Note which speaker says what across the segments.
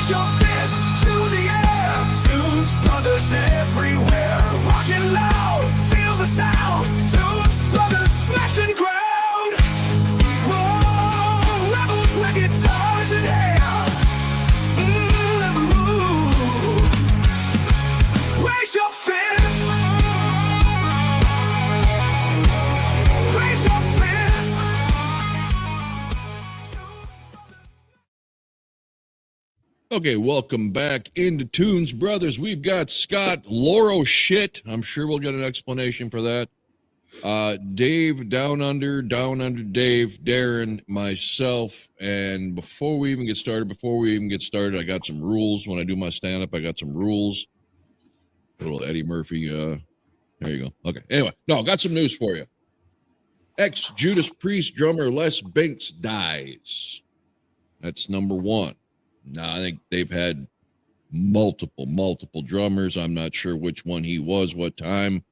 Speaker 1: Raise your fist to the air. Tunes Brothers everywhere. Rockin' loud, feel the sound. Tunes Brothers smashing ground. Whoa, rebels with guitars in hand. Raise your fist. Raise your fist.
Speaker 2: Okay, welcome back into Tunes Brothers. We've got Scott Loro shit. I'm sure we'll get an explanation for that. Dave, Down Under Dave, Darren, myself. And before we even get started, I got some rules. When I do my stand-up, I got some rules. A little Eddie Murphy. There you go. Okay. Anyway, no, I got some news for you. Ex-Judas Priest drummer Les Binks dies. That's number one. Now, I think they've had multiple drummers. I'm not sure which one he was, what time,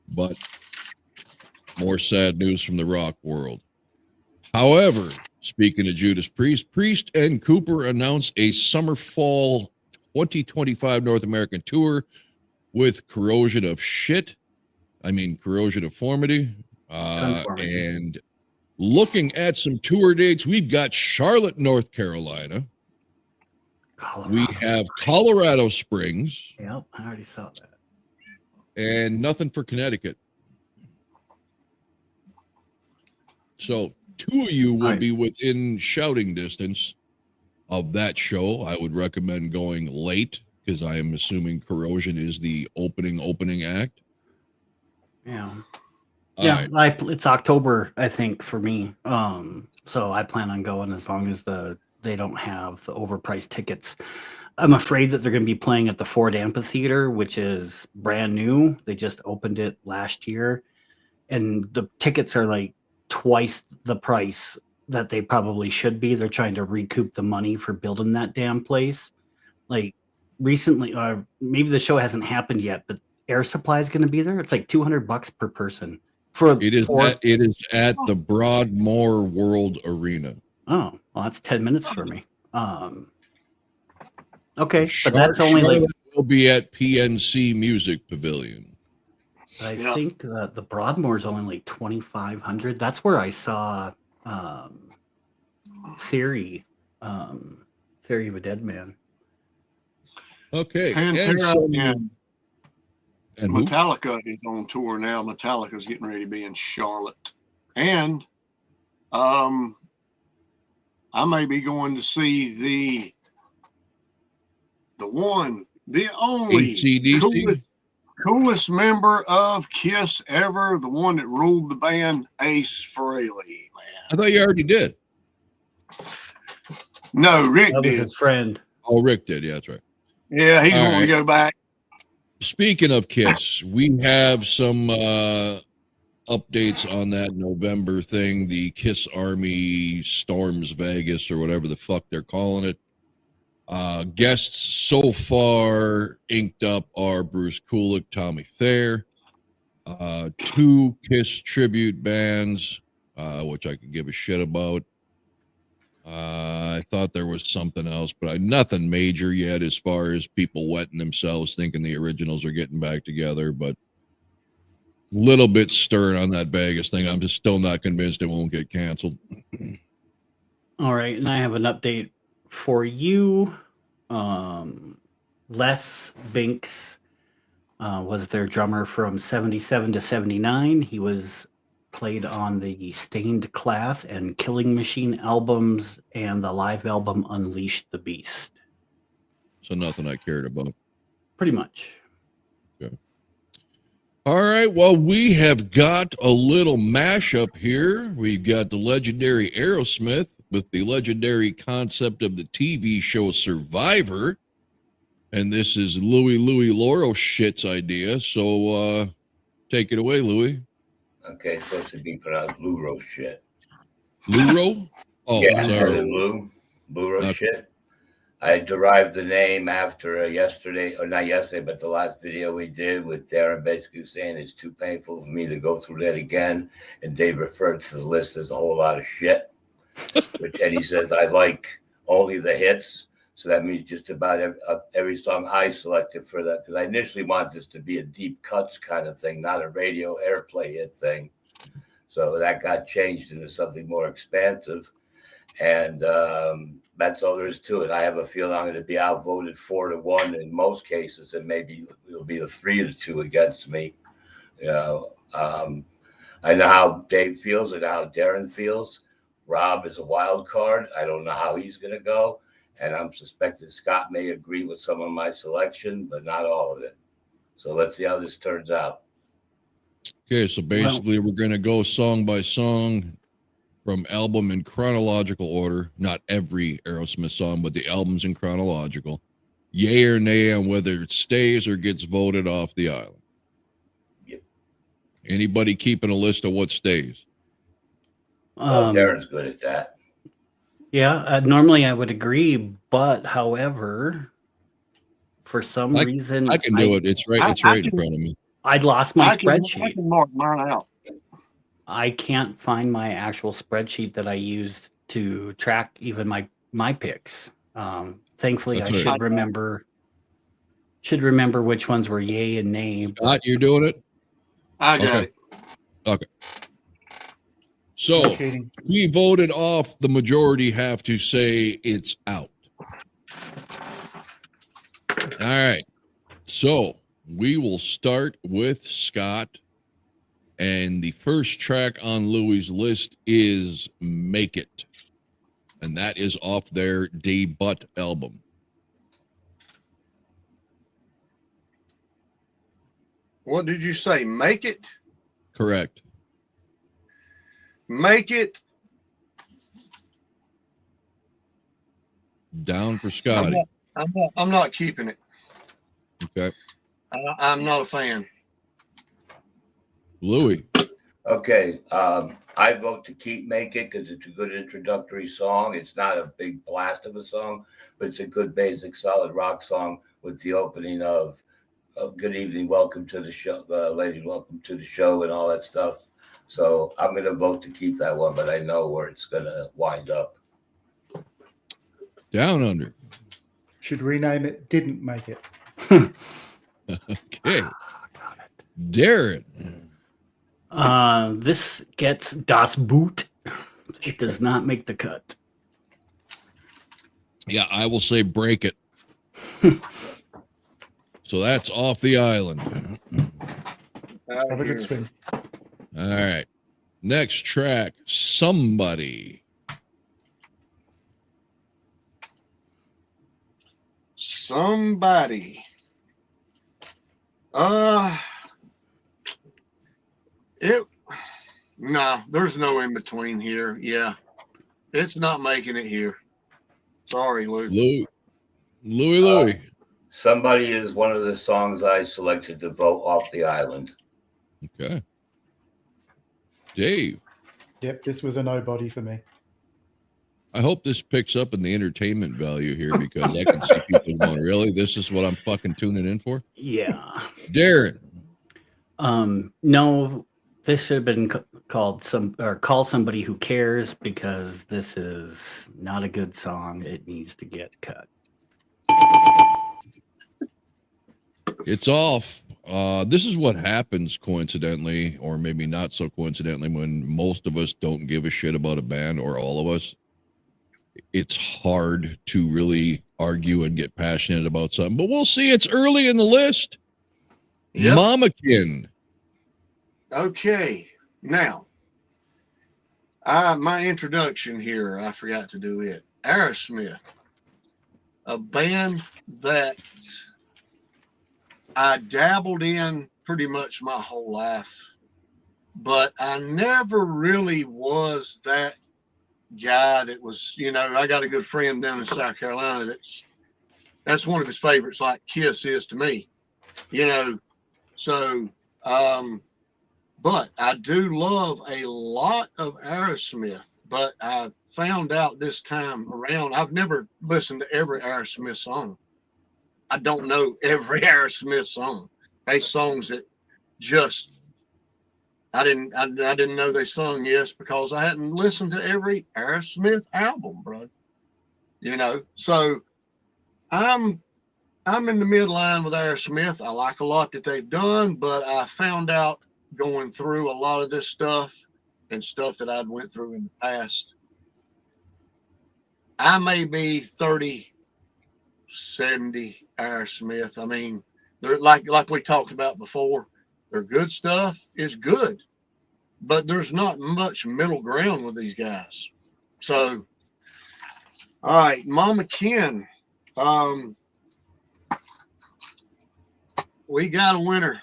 Speaker 2: but more sad news from the rock world. However, speaking of Judas Priest and Cooper announced a summer-fall 2025 North American tour with Corrosion of Formity. And looking at some tour dates, we've got Charlotte, North Carolina. We have Colorado Springs.
Speaker 3: Yep, I already saw that.
Speaker 2: And nothing for Connecticut. So 2 of you will be within shouting distance of that show. I would recommend going late because I am assuming Corrosion is the opening act.
Speaker 3: Yeah.
Speaker 2: Right.
Speaker 3: It's October, I think, for me. So I plan on going as long as they don't have the overpriced tickets. I'm afraid that they're going to be playing at the Ford Amphitheater, which is brand new. They just opened it last year, and the tickets are like twice the price that they probably should be. They're trying to recoup the money for building that damn place. Like recently, maybe the show hasn't happened yet, but Air Supply is going to be there. It's like $200 per person.
Speaker 2: It is at the Broadmoor World Arena.
Speaker 3: Oh, well, that's 10 minutes for me. Okay, but that's only
Speaker 2: Charlotte will be at PNC Music Pavilion.
Speaker 3: I think that the Broadmoor is only like 2,500. That's where I saw Theory of a Dead Man.
Speaker 2: Okay,
Speaker 4: and Metallica is on tour now. Metallica's getting ready to be in Charlotte, and I may be going to see the only coolest member of Kiss ever, the one that ruled the band, Ace Frehley, man.
Speaker 2: I thought you already did.
Speaker 4: No, Rick
Speaker 3: that was
Speaker 4: did.
Speaker 3: His friend.
Speaker 2: Oh, Rick did. Yeah, that's right.
Speaker 4: Yeah, he's going to go back.
Speaker 2: Speaking of Kiss, we have some updates on that November thing. The Kiss Army Storms Vegas, or whatever the fuck they're calling it. Guests so far inked up are Bruce Kulick, Tommy Thayer, 2 Kiss tribute bands, which I could give a shit about. I thought there was something else, but nothing major yet as far as people wetting themselves thinking the originals are getting back together, but little bit stirring on that Vegas thing. I'm just still not convinced it won't get canceled.
Speaker 3: All right, and I have an update for you. Les Binks was their drummer from 77 to 79. He was played on the Stained Class and Killing Machine albums and the live album Unleash the Beast.
Speaker 2: So nothing I cared about.
Speaker 3: Pretty much.
Speaker 2: Okay. All right, well, we have got a little mashup here. We've got the legendary Aerosmith with the legendary concept of the TV show Survivor. And this is Louis Loro shit's idea. So take it away, Louis.
Speaker 5: Okay, it's supposed to be pronounced Luro shit.
Speaker 2: Luro? Oh,
Speaker 5: yeah,
Speaker 2: sorry.
Speaker 5: Luro shit. I derived the name after yesterday, or not yesterday, but the last video we did with Darren basically saying it's too painful for me to go through that again. And Dave referred to the list as a whole lot of shit. And he says, I like only the hits. So that means just about every song I selected for that, because I initially wanted this to be a deep cuts kind of thing, not a radio airplay hit thing. So that got changed into something more expansive. And that's all there is to it. I have a feeling I'm going to be outvoted 4-1 in most cases, and maybe it'll be a 3-2 against me. You know, I know how Dave feels. I know how Darren feels. Rob is a wild card. I don't know how he's going to go. And I'm suspecting Scott may agree with some of my selection, but not all of it. So let's see how this turns out.
Speaker 2: Okay, so basically we're going to go song by song from album in chronological order. Not every Aerosmith song, but the albums in chronological. Yay or nay on whether it stays or gets voted off the island.
Speaker 5: Yep.
Speaker 2: Anybody keeping a list of what stays?
Speaker 5: Darren's good at that.
Speaker 3: Yeah, normally I would agree, but however, for some reason,
Speaker 2: I can do it. It's right. It's right in front of me.
Speaker 3: I'd lost my spreadsheet.
Speaker 4: I can mark mine out.
Speaker 3: I can't find my actual spreadsheet that I used to track even my picks. Thankfully,
Speaker 2: That's
Speaker 3: I
Speaker 2: right.
Speaker 3: should remember which ones were yay and nay.
Speaker 2: Scott, you're doing it?
Speaker 4: I got it.
Speaker 2: Okay. So we voted off. The majority have to say it's out. All right. So we will start with Scott. And the first track on Louie's list is Make It. And that is off their debut album.
Speaker 4: What did you say? Make It?
Speaker 2: Correct.
Speaker 4: Make It.
Speaker 2: Down for Scotty.
Speaker 4: I'm not keeping it.
Speaker 2: Okay.
Speaker 4: I'm not a fan.
Speaker 2: Louie.
Speaker 5: Okay. I vote to keep Make It because it's a good introductory song. It's not a big blast of a song, but it's a good basic solid rock song with the opening of good evening, welcome to the show, ladies, welcome to the show, and all that stuff. So I'm going to vote to keep that one, but I know where it's going to wind up.
Speaker 2: Down Under.
Speaker 6: Should rename it Didn't Make It.
Speaker 2: Okay. Darren.
Speaker 3: This gets Das Boot. It does not make the cut.
Speaker 2: Yeah, I will say Break It. So that's off the island.
Speaker 6: Have a good swing.
Speaker 2: All right. Next track, Somebody.
Speaker 4: Somebody. There's no in between here. Yeah. It's not making it here. Sorry, Lou.
Speaker 2: Louie.
Speaker 5: Somebody is one of the songs I selected to vote off the island.
Speaker 2: Okay. Dave.
Speaker 6: Yep, this was a nobody for me.
Speaker 2: I hope this picks up in the entertainment value here because I can see people going, really? This is what I'm fucking tuning in for?
Speaker 3: Yeah.
Speaker 2: Darren.
Speaker 3: No, this should have been called Call Somebody Who Cares because this is not a good song. It needs to get cut.
Speaker 2: It's off. This is what happens coincidentally, or maybe not so coincidentally, when most of us don't give a shit about a band, or all of us. It's hard to really argue and get passionate about something, but we'll see. It's early in the list. Yep. Mamakin.
Speaker 4: Okay. Now, my introduction here, I forgot to do it. Aerosmith, a band that I dabbled in pretty much my whole life, but I never really was that guy that was, I got a good friend down in South Carolina that's one of his favorites, like Kiss is to me, so but I do love a lot of Aerosmith, but I found out this time around I've never listened to every Aerosmith song. I don't know every Aerosmith song. They songs that just I didn't know they sung Yes because I hadn't listened to every Aerosmith album, bro. So I'm in the midline with Aerosmith. I like a lot that they've done, but I found out going through a lot of this stuff and stuff that I'd went through in the past. I may be 30, 70 Aerosmith. I mean, they're like we talked about before. Their good stuff is good, but there's not much middle ground with these guys. So, all right, Mama Ken. We got a winner.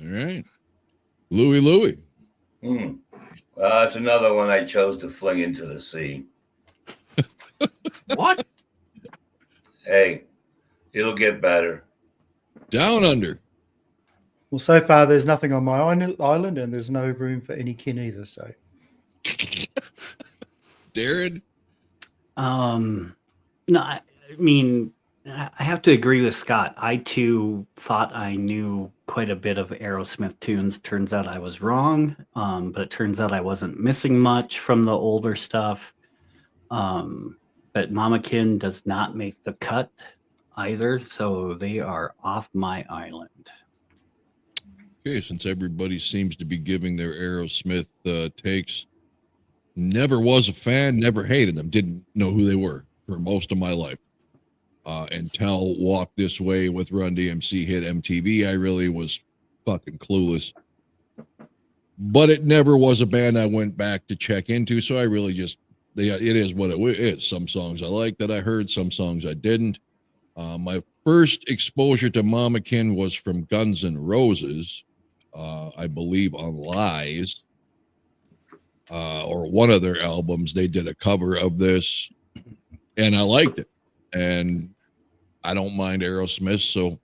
Speaker 2: All right. Louie.
Speaker 5: Well, that's another one I chose to fling into the sea.
Speaker 4: What?
Speaker 5: Hey, it'll get better.
Speaker 2: Down Under.
Speaker 6: Well, so far there's nothing on my island, and there's no room for any kin either. So,
Speaker 2: Darren.
Speaker 3: No, I mean, I have to agree with Scott. I too thought I knew quite a bit of Aerosmith tunes. Turns out I was wrong, but it turns out I wasn't missing much from the older stuff. But Mama Kin does not make the cut either, so they are off my island.
Speaker 2: Okay, since everybody seems to be giving their Aerosmith takes, never was a fan, never hated them, didn't know who they were for most of my life. Until Walk This Way with Run DMC hit MTV, I really was fucking clueless. But it never was a band I went back to check into, so I really just, it is what it is. Some songs I like that I heard, some songs I didn't. My first exposure to Mama Kin was from Guns N' Roses, I believe on Lies, or one of their albums. They did a cover of this, and I liked it. And I don't mind Aerosmith, so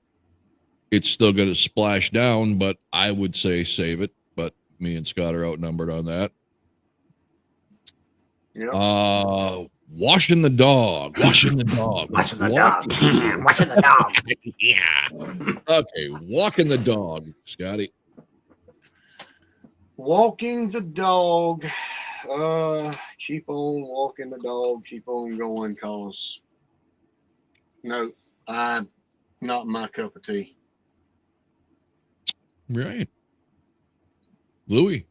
Speaker 2: it's still going to splash down, but I would say save it. But me and Scott are outnumbered on that.
Speaker 4: Yep.
Speaker 2: Washing the dog.
Speaker 3: Washing the dog. Washing the dog.
Speaker 2: Yeah. Okay, walking the dog, Scotty.
Speaker 4: Walking the dog. Keep on walking the dog. Keep on going, cause no, I'm not my cup of tea.
Speaker 2: Right. Louis.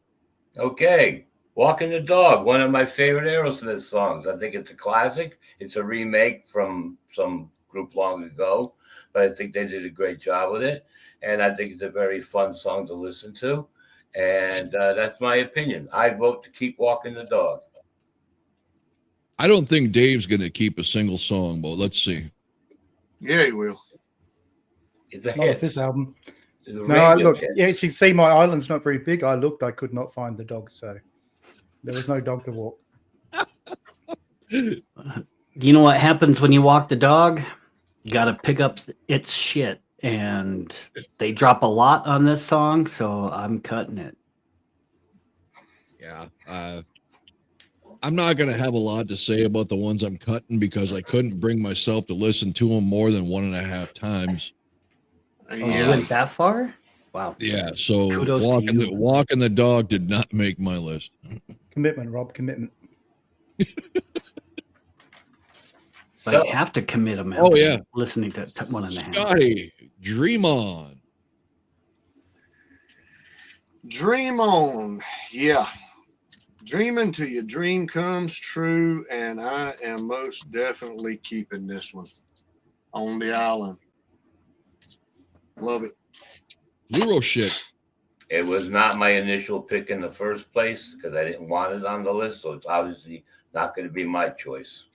Speaker 5: Okay. Walking the Dog, one of my favorite Aerosmith songs. I think it's a classic. It's a remake from some group long ago, but I think they did a great job with it. And I think it's a very fun song to listen to. And that's my opinion. I vote to keep Walking the Dog.
Speaker 2: I don't think Dave's going to keep a single song, but let's see.
Speaker 4: Yeah, he will.
Speaker 5: It's a
Speaker 6: not
Speaker 5: hit.
Speaker 6: with this album.
Speaker 5: It's a
Speaker 6: No, I
Speaker 5: radio
Speaker 6: look.
Speaker 5: hit.
Speaker 6: Yeah, you can see my island's not very big. I looked. I could not find the dog, so there was no dog to walk.
Speaker 3: Do you know what happens when you walk the dog? You got to pick up its shit. And they drop a lot on this song, so I'm cutting it.
Speaker 2: Yeah. I'm not going to have a lot to say about the ones I'm cutting because I couldn't bring myself to listen to them more than 1.5 times.
Speaker 3: You went that far? Wow.
Speaker 2: Yeah, so
Speaker 3: Kudos to you.
Speaker 2: walking the dog did not make my list.
Speaker 6: Commitment, Rob. Commitment.
Speaker 3: But you have to commit them.
Speaker 2: Oh, yeah.
Speaker 3: Listening to 1.5.
Speaker 2: Scotty, Dream On.
Speaker 4: Dream on. Yeah. Dreaming till your dream comes true, and I am most definitely keeping this one on the island. Love it.
Speaker 2: Euro shit.
Speaker 5: It was not my initial pick in the first place because I didn't want it on the list, so it's obviously not going to be my choice.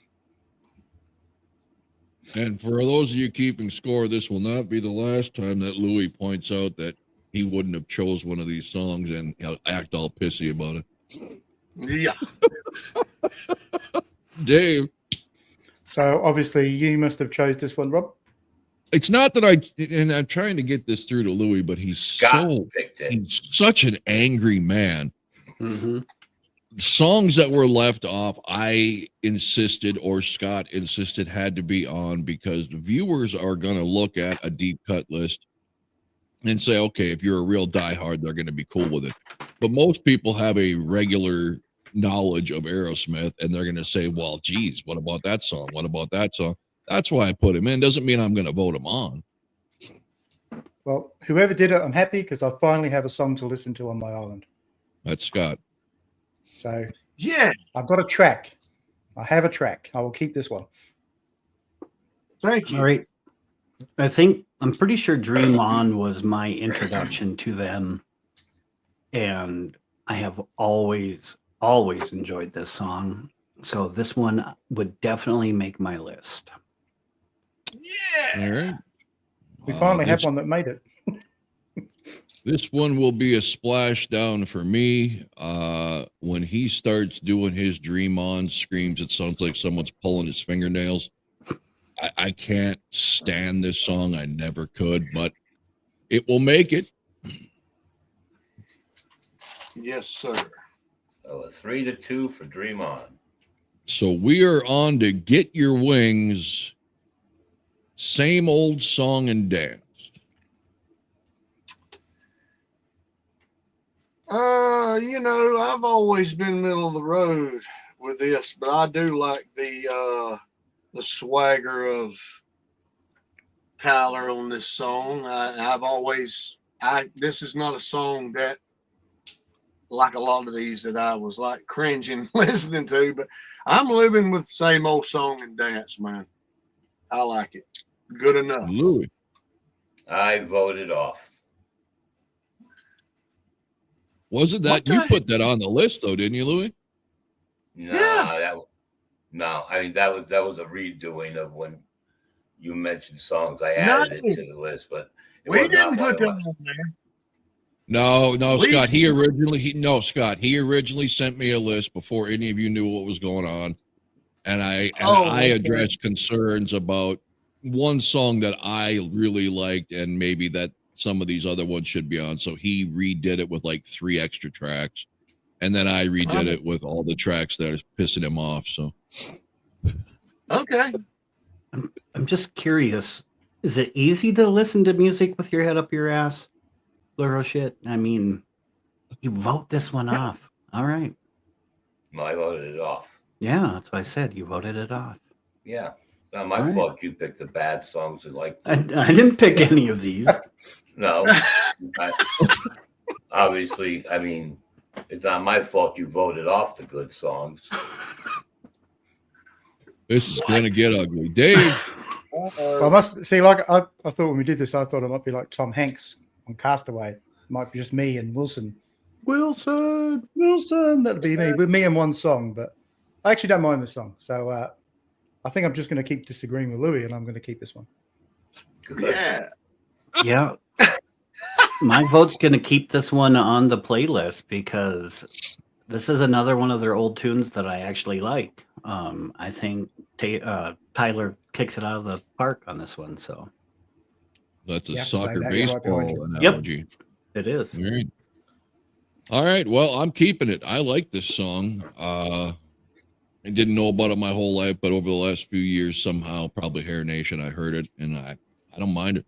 Speaker 2: And for those of you keeping score, this will not be the last time that Louis points out that he wouldn't have chose one of these songs and he'll act all pissy about it.
Speaker 4: Yeah.
Speaker 2: Dave.
Speaker 6: So obviously you must have chose this one, Rob.
Speaker 2: It's not that and I'm trying to get this through to Louis, but he's such an angry man.
Speaker 3: Mm-hmm.
Speaker 2: Songs that were left off, I insisted, or Scott insisted, had to be on because viewers are going to look at a deep cut list and say, okay, if you're a real diehard, they're going to be cool with it. But most people have a regular, knowledge of Aerosmith, and they're going to say, well, geez, what about that song? What about that song? That's why I put him in. Doesn't mean I'm going to vote him on.
Speaker 6: Well, whoever did it, I'm happy because I finally have a song to listen to on my island.
Speaker 2: That's Scott.
Speaker 6: So
Speaker 4: Yeah.
Speaker 6: I've got a track. I have a track. I will keep this one.
Speaker 4: Thank you.
Speaker 3: All right. I'm pretty sure Dream On was my introduction to them. And I have always enjoyed this song. So this one would definitely make my list.
Speaker 4: Yeah.
Speaker 2: All right.
Speaker 6: We finally have one that made it.
Speaker 2: This one will be a splashdown for me. When he starts doing his Dream On screams, it sounds like someone's pulling his fingernails. I can't stand this song. I never could, but it will make it.
Speaker 4: Yes, sir.
Speaker 5: So a 3-2 for Dream On.
Speaker 2: So we are on to Get Your Wings. Same old song and dance.
Speaker 4: I've always been middle of the road with this, but I do like the swagger of Tyler on this song. This is not a song that, like a lot of these, that I was like cringing listening to, but I'm living with the same old song and dance, man. I like it. Good enough.
Speaker 2: Louis.
Speaker 5: I voted off.
Speaker 2: Wasn't that you put that on the list though, didn't you, Louis?
Speaker 5: No,
Speaker 4: Yeah.
Speaker 5: I mean that was a redoing of when you mentioned songs. I added it to the list, but
Speaker 4: we didn't put them on there.
Speaker 2: No, Scott. He originally sent me a list before any of you knew what was going on, and I addressed concerns about one song that I really liked, and maybe that some of these other ones should be on. So he redid it with like 3 extra tracks, and then I redid it with all the tracks that are pissing him off. So,
Speaker 4: okay.
Speaker 3: I'm just curious. Is it easy to listen to music with your head up your ass? Luro shit. I mean, you vote this one off. All right.
Speaker 5: No, I voted it off.
Speaker 3: Yeah, that's what I said. You voted it off.
Speaker 5: Yeah. Not my fault you picked the bad songs and like
Speaker 3: I didn't pick any of these.
Speaker 5: No. Obviously, I mean, it's not my fault you voted off the good songs.
Speaker 2: This is going to get ugly. Dave.
Speaker 6: Well, I must see, like, I thought when we did this, I thought it might be like Tom Hanks on Castaway. It might be just me and Wilson. That'd be me. With me and one song, but I actually don't mind the song. So I think I'm just going to keep disagreeing with Louis, and I'm going to keep this one.
Speaker 4: Yeah.
Speaker 3: Yeah. My vote's going to keep this one on the playlist because this is another one of their old tunes that I actually like. I think Tyler kicks it out of the park on this one. So
Speaker 2: that's a soccer baseball analogy.
Speaker 3: Yep, it is.
Speaker 2: All right. Well, I'm keeping it. I like this song. I didn't know about it my whole life, but over the last few years, somehow, probably Hair Nation, I heard it, and I don't mind it.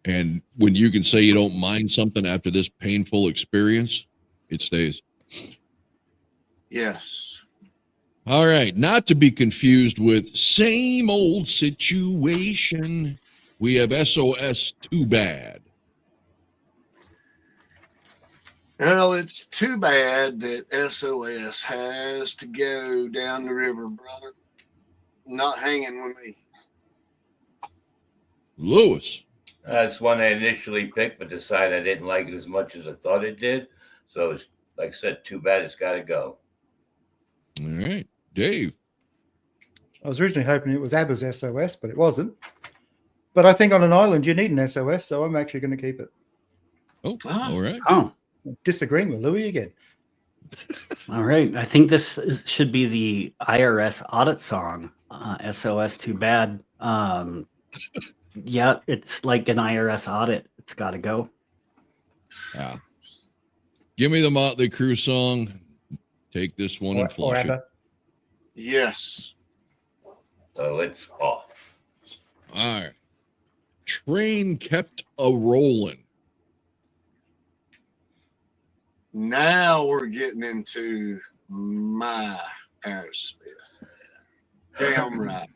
Speaker 2: And when you can say you don't mind something after this painful experience, it stays.
Speaker 4: Yes.
Speaker 2: All right. Not to be confused with Same Old Situation. We have SOS Too Bad.
Speaker 4: Well, it's too bad that SOS has to go down the river, brother. Not hanging with me.
Speaker 2: Lewis.
Speaker 5: That's one I initially picked, but decided I didn't like it as much as I thought it did. So it's, like I said, too bad it's got to go.
Speaker 2: All right. Dave.
Speaker 6: I was originally hoping it was ABBA's SOS, but it wasn't. But I think on an island, you need an SOS, so I'm actually going to keep it.
Speaker 2: Oh, all right.
Speaker 3: Oh,
Speaker 6: disagreeing with Louis again.
Speaker 3: All right. I think this should be the IRS audit song. SOS Too Bad. Yeah, it's like an IRS audit. It's got to go.
Speaker 2: Yeah. Give me the Motley Crue song. Take this one and flush it.
Speaker 4: Yes.
Speaker 5: So it's off.
Speaker 2: All right. Train Kept a Rolling.
Speaker 4: Now we're getting into my Aerosmith. Damn right.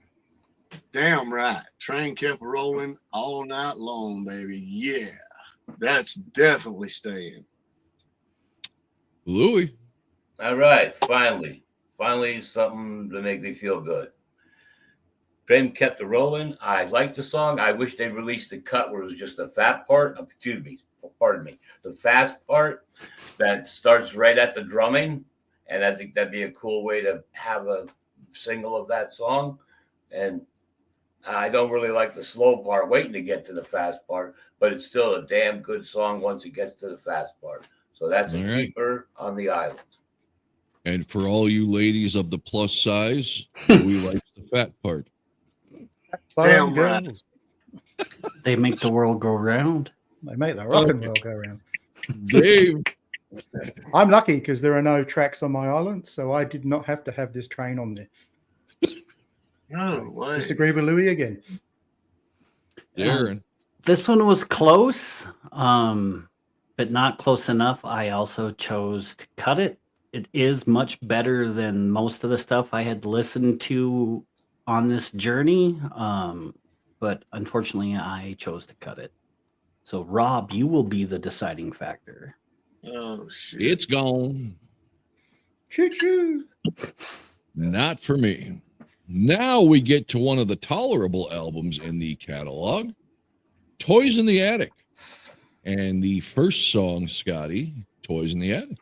Speaker 4: Damn right. Train kept rolling all night long, baby. Yeah. That's definitely staying.
Speaker 2: Louis.
Speaker 5: All right, finally something to make me feel good. Train kept it rolling. I like the song. I wish they released a cut where it was just the fat part. Pardon me. The fast part that starts right at the drumming. And I think that'd be a cool way to have a single of that song. And I don't really like the slow part waiting to get to the fast part, but it's still a damn good song once it gets to the fast part. So that's a keeper on the island.
Speaker 2: And for all you ladies of the plus size, we like the fat part.
Speaker 4: Damn right.
Speaker 3: They make the world go round.
Speaker 6: They make the rock and roll go round.
Speaker 2: Dave.
Speaker 6: I'm lucky because there are no tracks on my island, so I did not have to have this train on there.
Speaker 4: No way.
Speaker 6: Disagree with Louis again.
Speaker 2: Darren.
Speaker 3: This one was close, but not close enough. I also chose to cut it. It is much better than most of the stuff I had listened to on this journey, but unfortunately, I chose to cut it. So, Rob, you will be the deciding factor.
Speaker 4: Oh, shit.
Speaker 2: It's gone.
Speaker 6: Choo-choo.
Speaker 2: Not for me. Now we get to one of the tolerable albums in the catalog, Toys in the Attic. And the first song, Scotty, Toys in the Attic.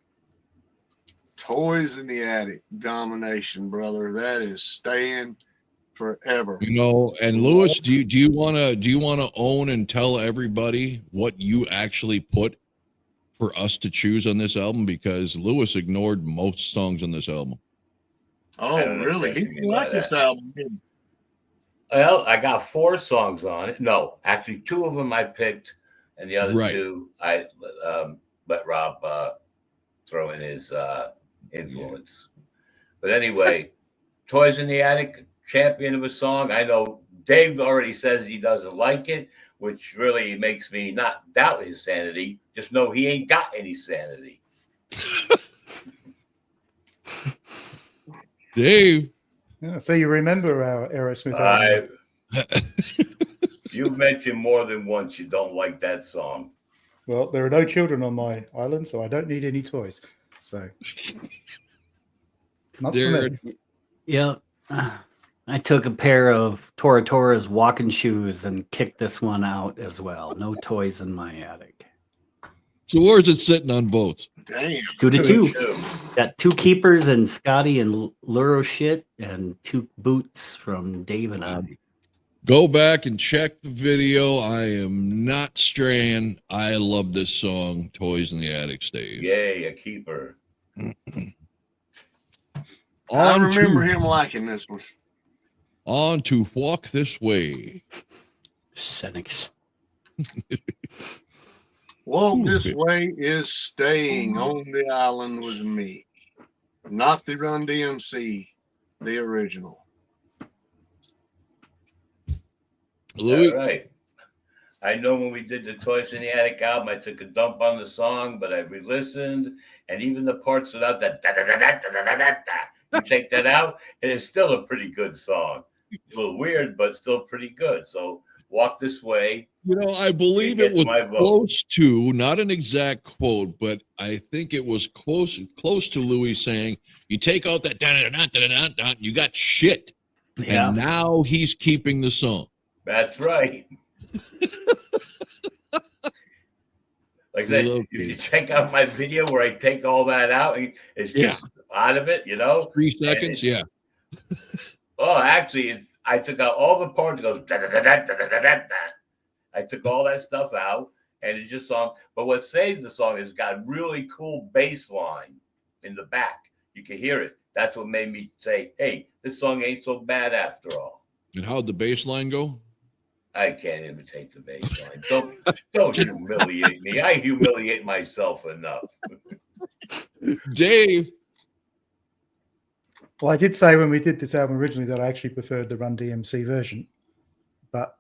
Speaker 4: Toys in the Attic. Domination, brother. That is staying forever.
Speaker 2: You know, and Lewis, do you want to own and tell everybody what you actually put for us to choose on this album? Because Lewis ignored most songs on this album.
Speaker 4: Oh, really? He didn't like this album.
Speaker 5: Well, I got 4 songs on it. No, actually 2 of them I picked, and the other 2 I let Rob throw in his influence. But anyway, Toys in the Attic, champion of a song. I know Dave already says he doesn't like it, which really makes me not doubt his sanity. Just know he ain't got any sanity.
Speaker 2: Dave.
Speaker 6: Yeah, so you remember our Aerosmith album?
Speaker 5: You mentioned more than once you don't like that song.
Speaker 6: Well, there are no children on my island, so I don't need any toys. So, not for me.
Speaker 3: Yeah. I took a pair of Tora Tora's walking shoes and kicked this one out as well. No toys in my attic.
Speaker 2: So where's it sitting on both?
Speaker 4: Damn.
Speaker 3: 2-2. Got 2 keepers and Scotty and Luro shit and 2 boots from Dave and I.
Speaker 2: Go back and check the video. I am not straying. I love this song, Toys in the Attic stays.
Speaker 5: Yay, a keeper.
Speaker 4: I remember him liking this one.
Speaker 2: On to Walk This Way.
Speaker 3: Senex.
Speaker 4: Walk This Way is staying on the island with me. Not the Run DMC, the original.
Speaker 2: Louis?
Speaker 5: All right. I know when we did the Toys in the Attic album, I took a dump on the song, but I re-listened, and even the parts without that you take that out, and it's still a pretty good song. It's a little weird, but still pretty good. So Walk This Way.
Speaker 2: You know, I believe it was close to, not an exact quote, but I think it was close to Louis saying, you take out that you got shit. Yeah. And now he's keeping the song.
Speaker 5: That's right. Like I said, if you check out my video where I take all that out, it's just out of it,
Speaker 2: 3 seconds, yeah.
Speaker 5: Oh, actually, I took out all the parts. It goes da-da-da-da-da-da-da-da. I took all that stuff out, and it's just song. But what saves the song is got really cool bass line in the back. You can hear it. That's what made me say, hey, this song ain't so bad after all.
Speaker 2: And how'd the bass line go?
Speaker 5: I can't imitate the bass line. Don't humiliate me. I humiliate myself enough.
Speaker 2: Dave.
Speaker 6: Well, I did say when we did this album originally that I actually preferred the Run DMC version. But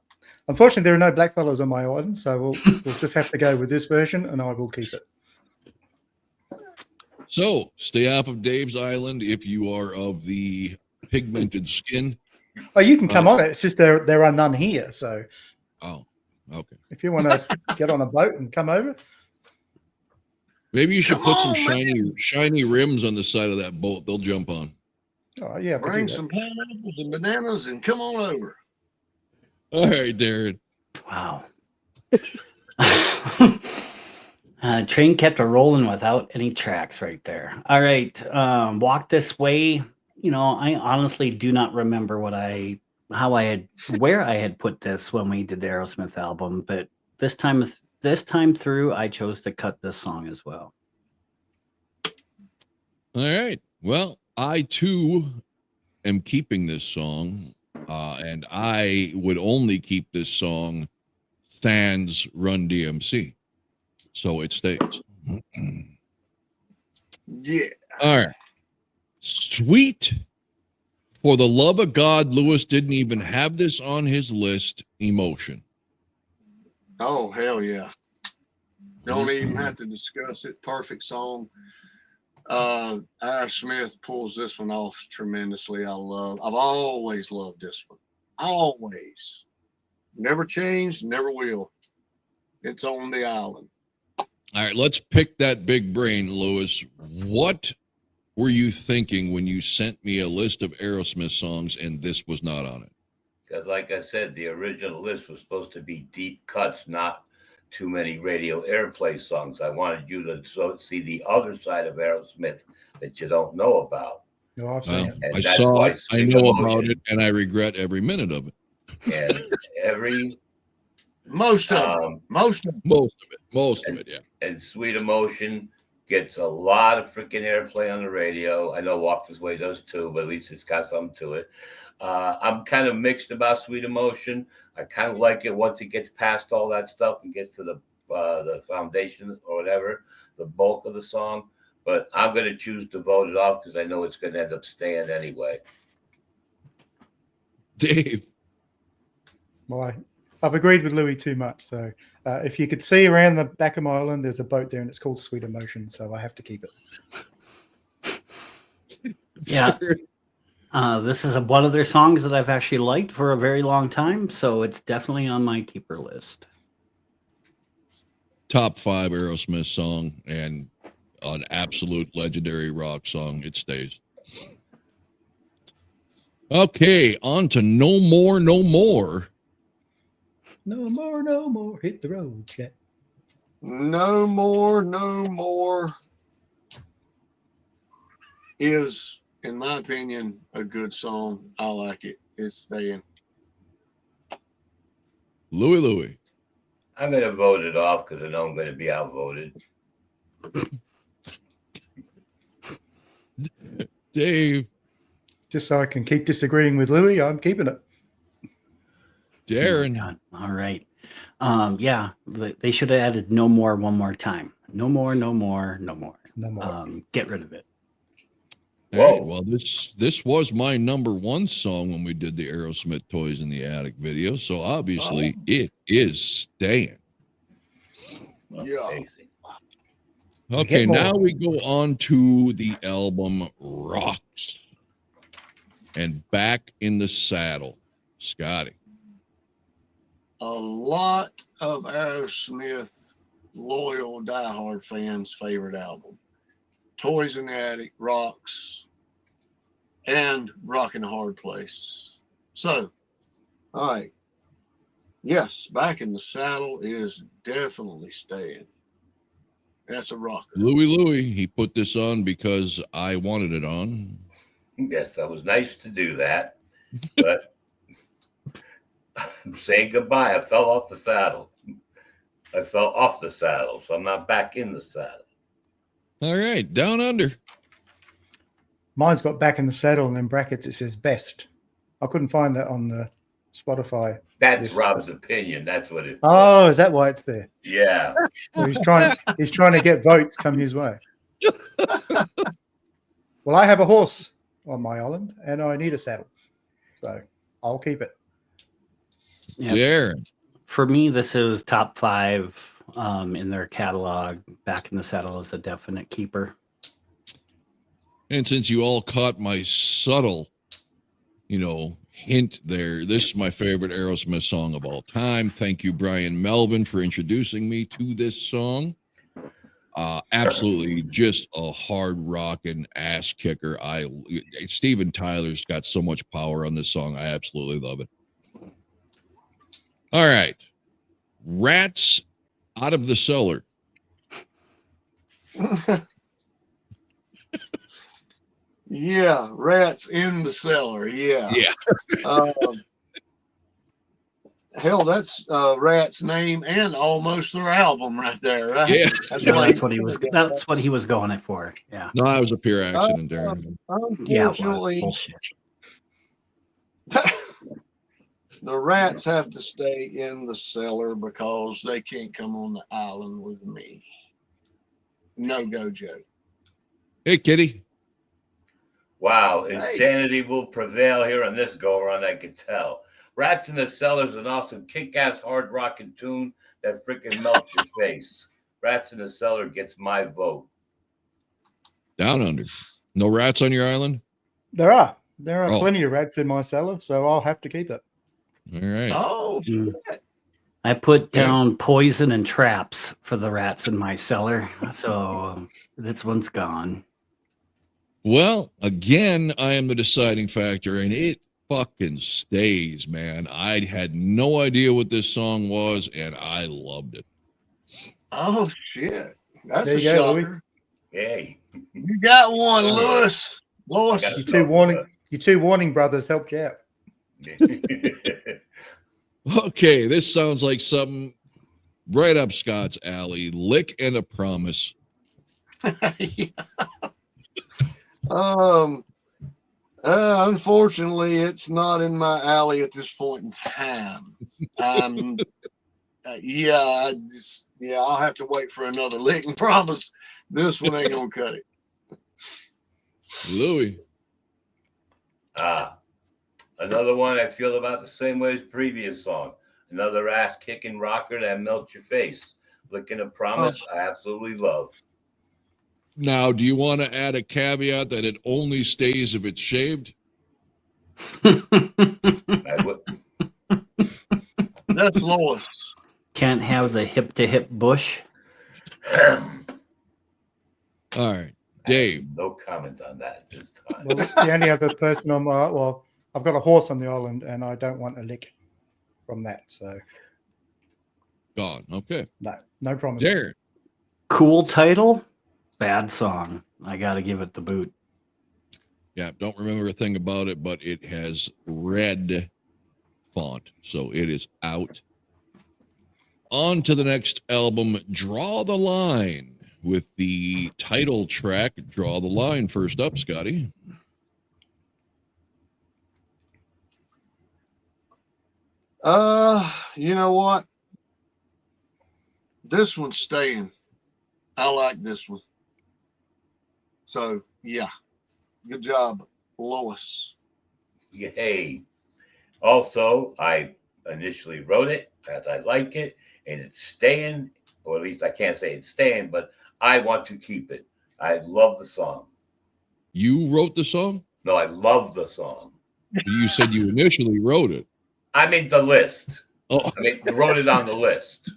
Speaker 6: unfortunately, there are no blackfellas on my island, so we'll just have to go with this version, and I will keep it.
Speaker 2: So stay off of Dave's Island if you are of the pigmented skin.
Speaker 6: Oh, you can come on it. It's just there are none here. So,
Speaker 2: oh, okay.
Speaker 6: If you want to get on a boat and come over,
Speaker 2: maybe you should put some shiny rims on the side of that boat. They'll jump on.
Speaker 6: Oh yeah,
Speaker 4: bring some pineapples and bananas and come on over.
Speaker 2: All right, Darren.
Speaker 3: Wow. Train kept a rolling without any tracks right there. All right. Walk This Way. You know, I honestly do not remember where I had put this when we did the Aerosmith album, but this time through, I chose to cut this song as well.
Speaker 2: All right. Well, I too am keeping this song, and I would only keep this song sans Run DMC. So it stays.
Speaker 4: Yeah.
Speaker 2: All right. Sweet. For the love of God, Lewis didn't even have this on his list. Emotion.
Speaker 4: Oh, hell yeah. Don't even have to discuss it. Perfect song. Aerosmith pulls this one off tremendously. I've always loved this one. Always. Never changed, never will. It's on the island.
Speaker 2: All right, let's pick that big brain, Lewis. What were you thinking when you sent me a list of Aerosmith songs and this was not on it?
Speaker 5: Because, like I said, the original list was supposed to be deep cuts, not too many radio airplay songs. I wanted you to see the other side of Aerosmith that you don't know about.
Speaker 6: No, I've seen it.
Speaker 2: I saw it, I know about it, and I regret every minute of it.
Speaker 5: And
Speaker 4: most of
Speaker 2: it, yeah.
Speaker 5: And Sweet Emotion gets a lot of freaking airplay on the radio. I know Walk This Way does too, but at least it's got something to it. I'm kind of mixed about Sweet Emotion. I kind of like it once it gets past all that stuff and gets to the foundation or whatever, the bulk of the song. But I'm going to choose to vote it off because I know it's going to end up staying anyway.
Speaker 2: Dave.
Speaker 6: Well, I've agreed with Louis too much. So if you could see around the back of my island, there's a boat there and it's called Sweet Emotion. So I have to keep it.
Speaker 3: Yeah. This is one of their songs that I've actually liked for a very long time. So it's definitely on my keeper list.
Speaker 2: Top 5 Aerosmith song and an absolute legendary rock song. It stays. Okay, on to No More, No More.
Speaker 6: No more, no more. Hit the road, Chet.
Speaker 4: No More, No More is, in my opinion, a good song. I like it. It's staying.
Speaker 2: Louis.
Speaker 5: I'm going to vote it off because I know I'm going to be outvoted.
Speaker 2: Dave.
Speaker 6: Just so I can keep disagreeing with Louis, I'm keeping it.
Speaker 2: Darren.
Speaker 3: All right. Yeah, they should have added No More one more time. No more, no more, no more.
Speaker 6: No more.
Speaker 3: Get rid of it.
Speaker 2: Hey, well, this was my number 1 song when we did the Aerosmith Toys in the Attic video, so obviously it is staying.
Speaker 4: Yeah.
Speaker 2: Okay, now we go on to the album Rocks and Back in the Saddle. Scotty.
Speaker 4: A lot of Aerosmith loyal diehard fans' favorite album. Toys in the Attic, Rocks, and Rockin' a Hard Place. So, all right. Yes, Back in the Saddle is definitely staying. That's a rocker.
Speaker 2: Louis, he put this on because I wanted it on.
Speaker 5: Yes, that was nice to do that, but I'm saying goodbye. I fell off the saddle. So I'm not back in the saddle.
Speaker 2: All right, Down Under.
Speaker 6: Mine's got Back in the Saddle and then brackets it says best. I couldn't find that on the Spotify.
Speaker 5: That's
Speaker 6: list.
Speaker 5: Rob's opinion. That's what it.
Speaker 6: Oh, is that why it's there?
Speaker 5: Yeah.
Speaker 6: So he's trying to get votes come his way. Well, I have a horse on my island and I need a saddle, so I'll keep it.
Speaker 3: Yeah.
Speaker 2: Darren.
Speaker 3: For me, this is top 5 in their catalog. Back in the Saddle is a definite keeper.
Speaker 2: And since you all caught my subtle, hint there, this is my favorite Aerosmith song of all time. Thank you, Brian Melvin, for introducing me to this song. Absolutely just a hard rockin' ass kicker. Steven Tyler's got so much power on this song. I absolutely love it. All right. Rats Out of the Cellar.
Speaker 4: Yeah, Rats in the Cellar. Yeah. Hell, that's Rat's name and almost their album right there, right?
Speaker 2: Yeah.
Speaker 3: That's what he was. That's what he was going it for. Yeah.
Speaker 2: No, that was a pure accident, Darren.
Speaker 4: Unfortunately,
Speaker 3: bullshit.
Speaker 4: The Rats have to stay in the cellar because they can't come on the island with me. No go, Joe.
Speaker 2: Hey, Kitty.
Speaker 5: Wow, insanity will prevail here on this go around. I could tell. Rats in the Cellar is an awesome kick-ass hard rockin' tune that freaking melts your face. Rats in the Cellar gets my vote.
Speaker 2: Down Under. No rats on your island?
Speaker 6: There are plenty of rats in my cellar, so I'll have to keep it.
Speaker 2: All right.
Speaker 4: Oh, shit.
Speaker 3: I put down Poison and Traps for the rats in my cellar, so this one's gone.
Speaker 2: Well, again, I am the deciding factor, and it fucking stays, man. I had no idea what this song was, and I loved it.
Speaker 4: Oh, shit. That's
Speaker 6: There
Speaker 4: a
Speaker 6: you go,
Speaker 4: shocker.
Speaker 5: Hey.
Speaker 4: You got one, Lewis.
Speaker 6: You two warning brothers helped you out.
Speaker 2: Okay, this sounds like something right up Scott's alley. Lick and a Promise.
Speaker 4: Unfortunately, it's not in my alley at this point in time. I'll have to wait for another lick and promise this one ain't gonna cut it.
Speaker 2: Louis.
Speaker 5: Another one I feel about the same way as previous song. Another ass kicking rocker that melts your face. Lick and a Promise, I absolutely love.
Speaker 2: Now, do you want to add a caveat that it only stays if it's shaved?
Speaker 5: I would.
Speaker 4: That's Lois.
Speaker 3: Can't have the hip-to-hip bush.
Speaker 2: All right, Dave.
Speaker 5: No comment on that this time.
Speaker 6: Well, the only other person on my I've got a horse on the island, and I don't want a lick from that. So
Speaker 2: Gone. Okay.
Speaker 6: No promise.
Speaker 2: Darren.
Speaker 3: Cool title, bad song. I got to give it the boot.
Speaker 2: Yeah, don't remember a thing about it, but it has red font, so it is out. On to the next album, Draw the Line, with the title track, Draw the Line. First up, Scotty.
Speaker 4: You know what? This one's staying. I like this one. So, yeah. Good job, Lois.
Speaker 5: Hey. Also, I initially wrote it as I like it, and it's staying, or at least I can't say it's staying, but I want to keep it. I love the song.
Speaker 2: You wrote the song?
Speaker 5: No, I love the song.
Speaker 2: You said you initially wrote it.
Speaker 5: I made the list.
Speaker 2: Oh.
Speaker 5: I mean, wrote it on the list.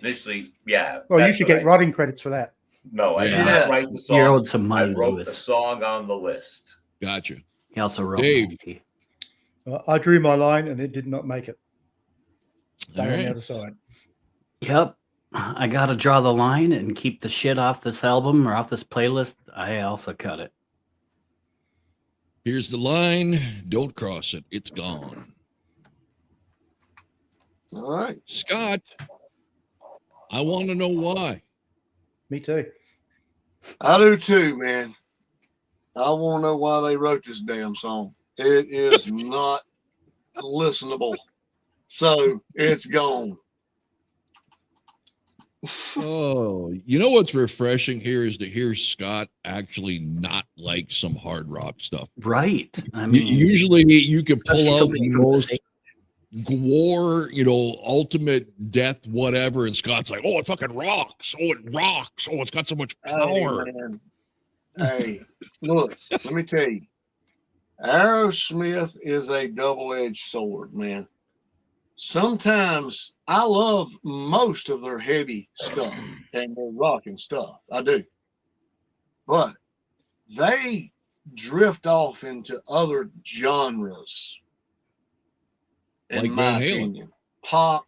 Speaker 5: Initially, yeah.
Speaker 6: Well, you should get writing credits for that.
Speaker 5: No, I did
Speaker 2: Yeah.
Speaker 5: not write the song.
Speaker 3: You owed some money,
Speaker 5: I wrote
Speaker 3: Lewis.
Speaker 5: the song on the list.
Speaker 2: Gotcha.
Speaker 3: He also wrote
Speaker 2: Dave.
Speaker 3: 90.
Speaker 6: I drew my line, and it did not make it. Stay
Speaker 2: All
Speaker 6: on the
Speaker 2: right.
Speaker 6: other side.
Speaker 3: Yep. I got to draw the line and keep the shit off this album or off this playlist. I also cut it.
Speaker 2: Here's the line. Don't cross it. It's gone.
Speaker 4: All right.
Speaker 2: Scott, I want to know why.
Speaker 6: Me too.
Speaker 4: I do too, man. I want to know why they wrote this damn song. It is not listenable. So it's gone.
Speaker 2: Oh, you know what's refreshing here is to hear Scott actually not like some hard rock stuff.
Speaker 3: Right. I mean,
Speaker 2: Usually you can pull out
Speaker 3: somebody
Speaker 2: the
Speaker 3: from the
Speaker 2: most
Speaker 3: same-
Speaker 2: gore, ultimate death, whatever, and Scott's like, oh, it fucking rocks. Oh, it rocks. Oh, it's got so much power.
Speaker 4: Hey, man. Hey, look, let me tell you, Aerosmith is a double-edged sword, man. Sometimes I love most of their heavy stuff and their rocking stuff. I do. But they drift off into other genres, in
Speaker 2: Like Van
Speaker 4: my
Speaker 2: Halen.
Speaker 4: opinion. Pop,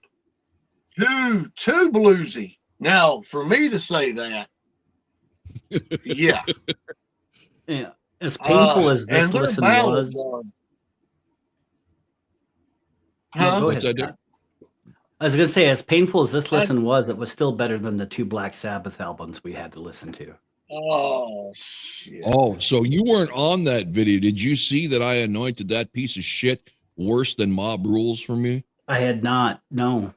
Speaker 4: too bluesy. Now, for me to say that, yeah.
Speaker 3: Yeah. As painful as this
Speaker 4: And their
Speaker 3: listen
Speaker 4: ballads
Speaker 3: was,
Speaker 4: are,
Speaker 3: no,
Speaker 4: huh?
Speaker 3: go
Speaker 2: What's
Speaker 3: ahead,
Speaker 2: that, Dick?
Speaker 3: Scott. I was going to say, as painful as this
Speaker 4: I-
Speaker 3: listen was, it was still better than the 2 Black Sabbath albums we had to listen to.
Speaker 4: Oh, shit.
Speaker 2: Oh, so you weren't on that video. Did you see that I anointed that piece of shit worse than Mob Rules for me?
Speaker 3: I had not, no,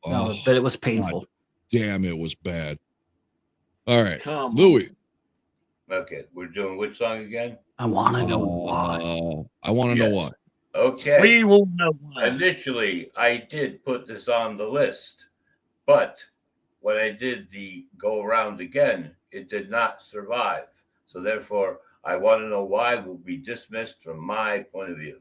Speaker 2: Oh,
Speaker 3: but it was painful.
Speaker 2: damn, it was bad. All right,
Speaker 4: Come on.
Speaker 2: Louis.
Speaker 5: Okay, we're doing which song again?
Speaker 3: I want to know why.
Speaker 2: I want to know
Speaker 5: Yes.
Speaker 2: why.
Speaker 5: Okay.
Speaker 4: We won't know why.
Speaker 5: Initially, I did put this on the list, but when I did the go around again, it did not survive. So therefore, I want to know why will be dismissed from my point of view.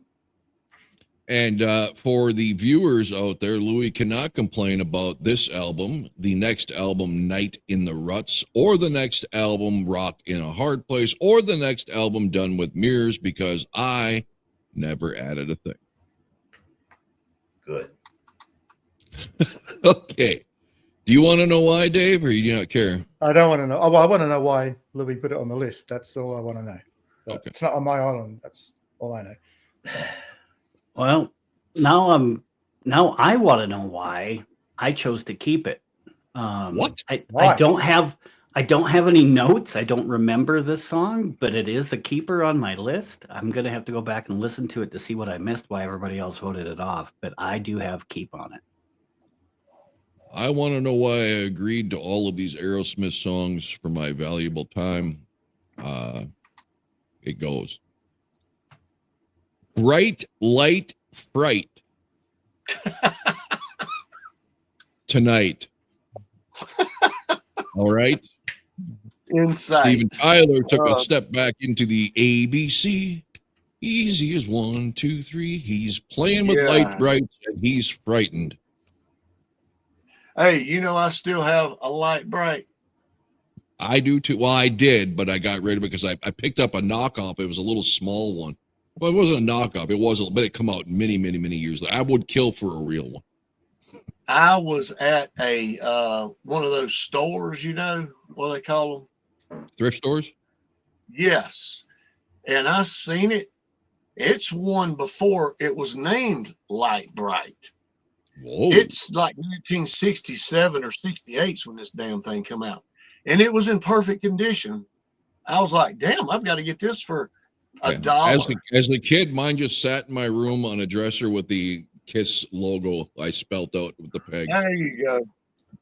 Speaker 2: And for the viewers out there, Louis cannot complain about this album, the next album, Night in the Ruts, or the next album, Rock in a Hard Place, or the next album, Done with Mirrors, because I never added a thing.
Speaker 5: Good.
Speaker 2: Okay. Do you want to know why, Dave, or you do not care?
Speaker 6: I don't want to know. Oh, I want to know why Louis put it on the list. That's all I want to know. But
Speaker 2: Okay.
Speaker 6: It's not on my island. That's all I know.
Speaker 3: Well, now I want to know why I chose to keep it.
Speaker 2: What?
Speaker 3: I
Speaker 6: Why?
Speaker 3: don't have any notes. I don't remember this song, but it is a keeper on my list. I'm gonna have to go back and listen to it to see what I missed, why everybody else voted it off. But I do have keep on it.
Speaker 2: I want to know why I agreed to all of these Aerosmith songs for my valuable time. It goes. Bright Light Fright. Tonight. All right.
Speaker 4: Insight.
Speaker 2: Steven Tyler took a step back into the ABC. Easy as 1, 2, 3. He's playing with light brights and he's frightened.
Speaker 4: Hey, you know, I still have a light bright.
Speaker 2: I do too. Well, I did, but I got rid of it because I picked up a knockoff. It was a little small one. Well, it wasn't a knockoff. It wasn't, but it come out many, many, many years later. I would kill for a real one.
Speaker 4: I was at a one of those stores, you know, what do they call them?
Speaker 2: Thrift stores?
Speaker 4: Yes. And I seen it. It's one before it was named Light Bright.
Speaker 2: Whoa.
Speaker 4: It's like 1967 or 68 when this damn thing come out. And it was in perfect condition. I was like, damn, I've got to get this for $1.
Speaker 2: As a kid, mine just sat in my room on a dresser with the KISS logo I spelt out with the peg.
Speaker 4: There you go.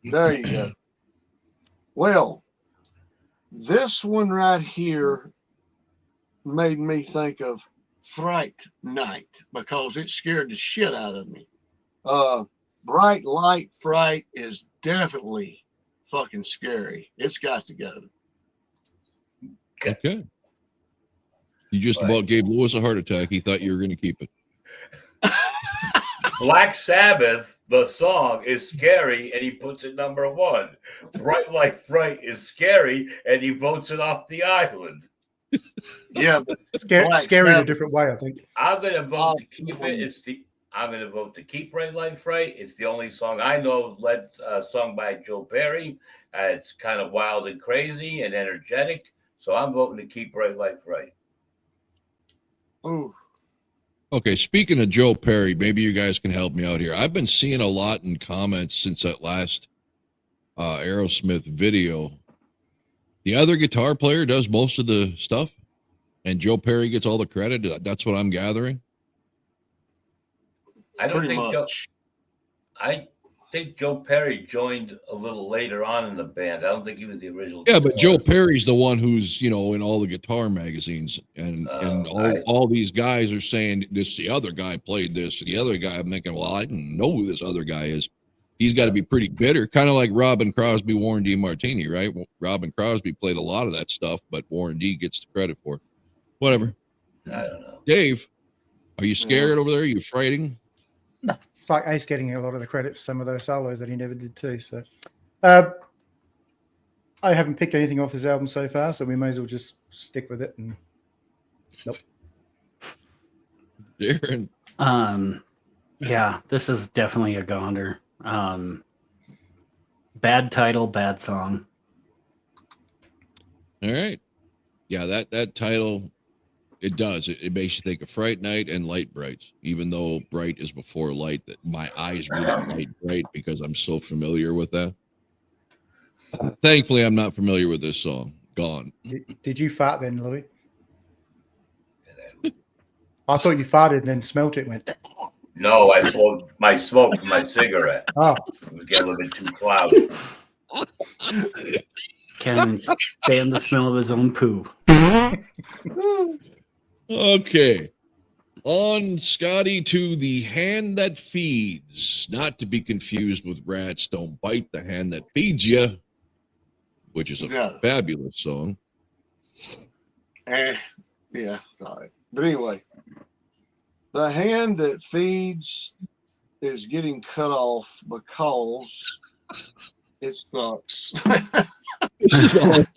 Speaker 4: There you go. Well, this one right here made me think of Fright Night because it scared the shit out of me. Bright Light Fright is definitely fucking scary. It's got to go.
Speaker 2: Okay. You just about gave Lewis a heart attack. He thought you were going to keep it.
Speaker 5: Black Sabbath, the song, is scary, and he puts it number 1. Bright Light Fright is scary, and he votes it off the island.
Speaker 4: Yeah, but
Speaker 6: scary in a different way, I think.
Speaker 5: I'm going to vote to keep it. I'm going to vote to keep Bright Light Fright. It's the only song I know sung by Joe Perry. It's kind of wild and crazy and energetic, so I'm voting to keep Bright Light Fright.
Speaker 4: Ooh.
Speaker 2: Okay, speaking of Joe Perry, maybe you guys can help me out here. I've been seeing a lot in comments since that last Aerosmith video. The other guitar player does most of the stuff, and Joe Perry gets all the credit. That's what I'm gathering.
Speaker 5: I think Joe Perry joined a little later on in the band. I don't think he was the original.
Speaker 2: Yeah, but Joe Perry's the one who's, in all the guitar magazines, and all these guys are saying the other guy played this. The other guy, I'm thinking, well, I didn't know who this other guy is. he's got to be pretty bitter, kind of like Robin Crosby, Warren D. Martini, right? Well, Robin Crosby played a lot of that stuff, but Warren D. gets the credit for it. Whatever.
Speaker 5: I don't know.
Speaker 2: Dave, are you scared over there? Are you fighting?
Speaker 6: No, it's like Ace getting a lot of the credit for some of those solos that he never did too. So, I haven't picked anything off this album so far, so we may as well just stick with it. And nope.
Speaker 2: Darren.
Speaker 3: Yeah, this is definitely a goner. Bad title, bad song.
Speaker 2: All right. Yeah, that title, it does. It makes you think of Fright Night and Light Brights, even though Bright is before Light. That my eyes really light Bright because I'm so familiar with that. Thankfully, I'm not familiar with this song. Gone.
Speaker 6: Did you fart then, Louis? I thought you farted and then smelt it and went.
Speaker 5: No, I pulled my smoke from my cigarette.
Speaker 6: Oh.
Speaker 5: It was getting a little bit too cloudy.
Speaker 3: Can't even stand the smell of his own poo.
Speaker 2: Okay. On Scotty to The Hand That Feeds, not to be confused with Rats Don't Bite the Hand That Feeds You, which is a fabulous song.
Speaker 4: Yeah, sorry. But anyway, the hand that feeds is getting cut off because it sucks.
Speaker 2: This is a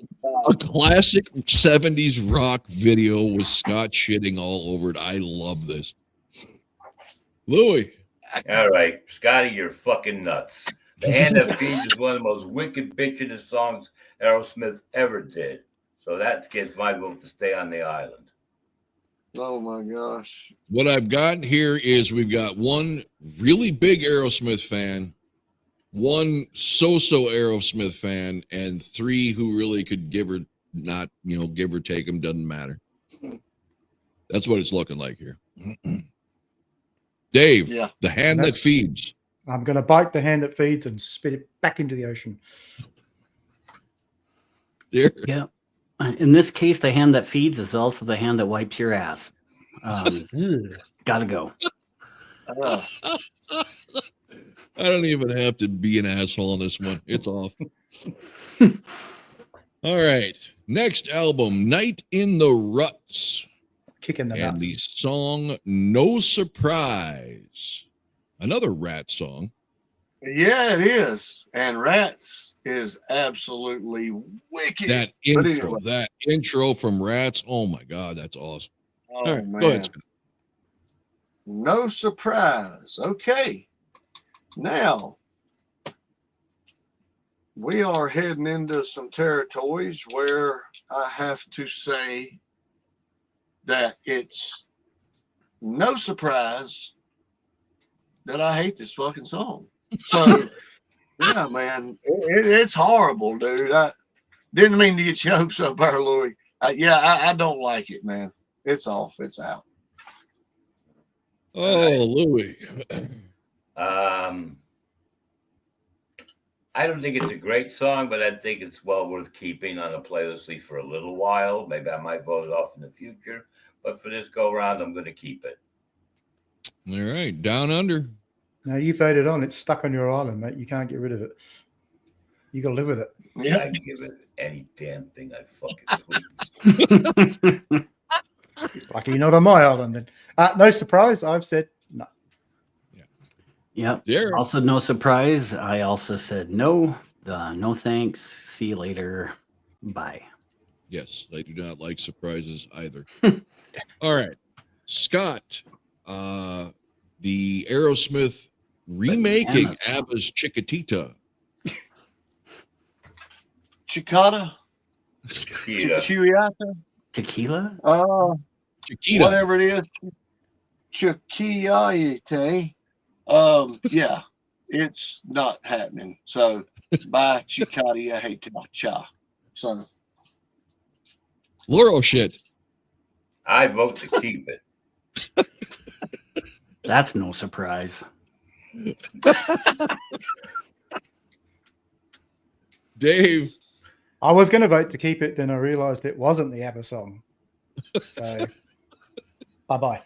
Speaker 2: classic 70s rock video with Scott shitting all over it. I love this. Louis.
Speaker 5: All right, Scotty, you're fucking nuts. The Hand That Feeds is one of the most wicked bitchinest songs Aerosmith ever did. So that gets my vote to stay on the island.
Speaker 4: Oh my gosh.
Speaker 2: What I've got here is we've got one really big Aerosmith fan, one so-so Aerosmith fan, and three who really could give or not, give or take them, doesn't matter. That's what it's looking like here. Dave, the hand that feeds.
Speaker 6: I'm going to bite the hand that feeds and spit it back into the ocean.
Speaker 2: There.
Speaker 3: Yeah. In this case, the hand that feeds is also the hand that wipes your ass. Gotta go.
Speaker 2: I don't even have to be an asshole on this one. It's off. All right. Next album, Night in the Ruts.
Speaker 6: Kicking the
Speaker 2: and
Speaker 6: nuts.
Speaker 2: the song No Surprise. Another Rat song.
Speaker 4: Yeah, it is. And Rats is absolutely wicked.
Speaker 2: That intro from Rats. Oh my God, that's awesome.
Speaker 4: Oh,
Speaker 2: all right,
Speaker 4: man.
Speaker 2: go ahead, Scott.
Speaker 4: No Surprise. Okay. Now, we are heading into some territories where I have to say that it's no surprise that I hate this fucking song. So, yeah, man, it's horrible, dude. I didn't mean to get your hopes up there, Louis. I don't like it, man. It's off. It's out.
Speaker 2: Oh, Louis.
Speaker 5: I don't think it's a great song, but I think it's well worth keeping on a playlist at least for a little while. Maybe I might vote it off in the future, but for this go round, I'm going to keep it.
Speaker 2: All right, Down Under.
Speaker 6: Now you voted on. It's stuck on your island, mate. You can't get rid of it. You got to live with it.
Speaker 4: Yeah.
Speaker 5: I can give it any damn thing I fucking please.
Speaker 6: Lucky you're not on my island then. No surprise. I've said no.
Speaker 3: Yep.
Speaker 2: Yeah.
Speaker 3: Also, no surprise. I also said no. No thanks. See you later. Bye.
Speaker 2: Yes, I do not like surprises either. All right, Scott. The Aerosmith remaking ABBA's Chiquitita.
Speaker 4: Chicata?
Speaker 5: Chiquita.
Speaker 3: Tequila?
Speaker 2: Chiquita.
Speaker 4: Whatever it is. Chiquita. Yeah, it's not happening. So, bye, Chiquita. I hate to cha. So,
Speaker 2: Laurel shit.
Speaker 5: I vote to keep it.
Speaker 3: That's no surprise.
Speaker 2: Dave.
Speaker 6: I was going to vote to keep it, then I realized it wasn't the ABBA song. So, bye-bye.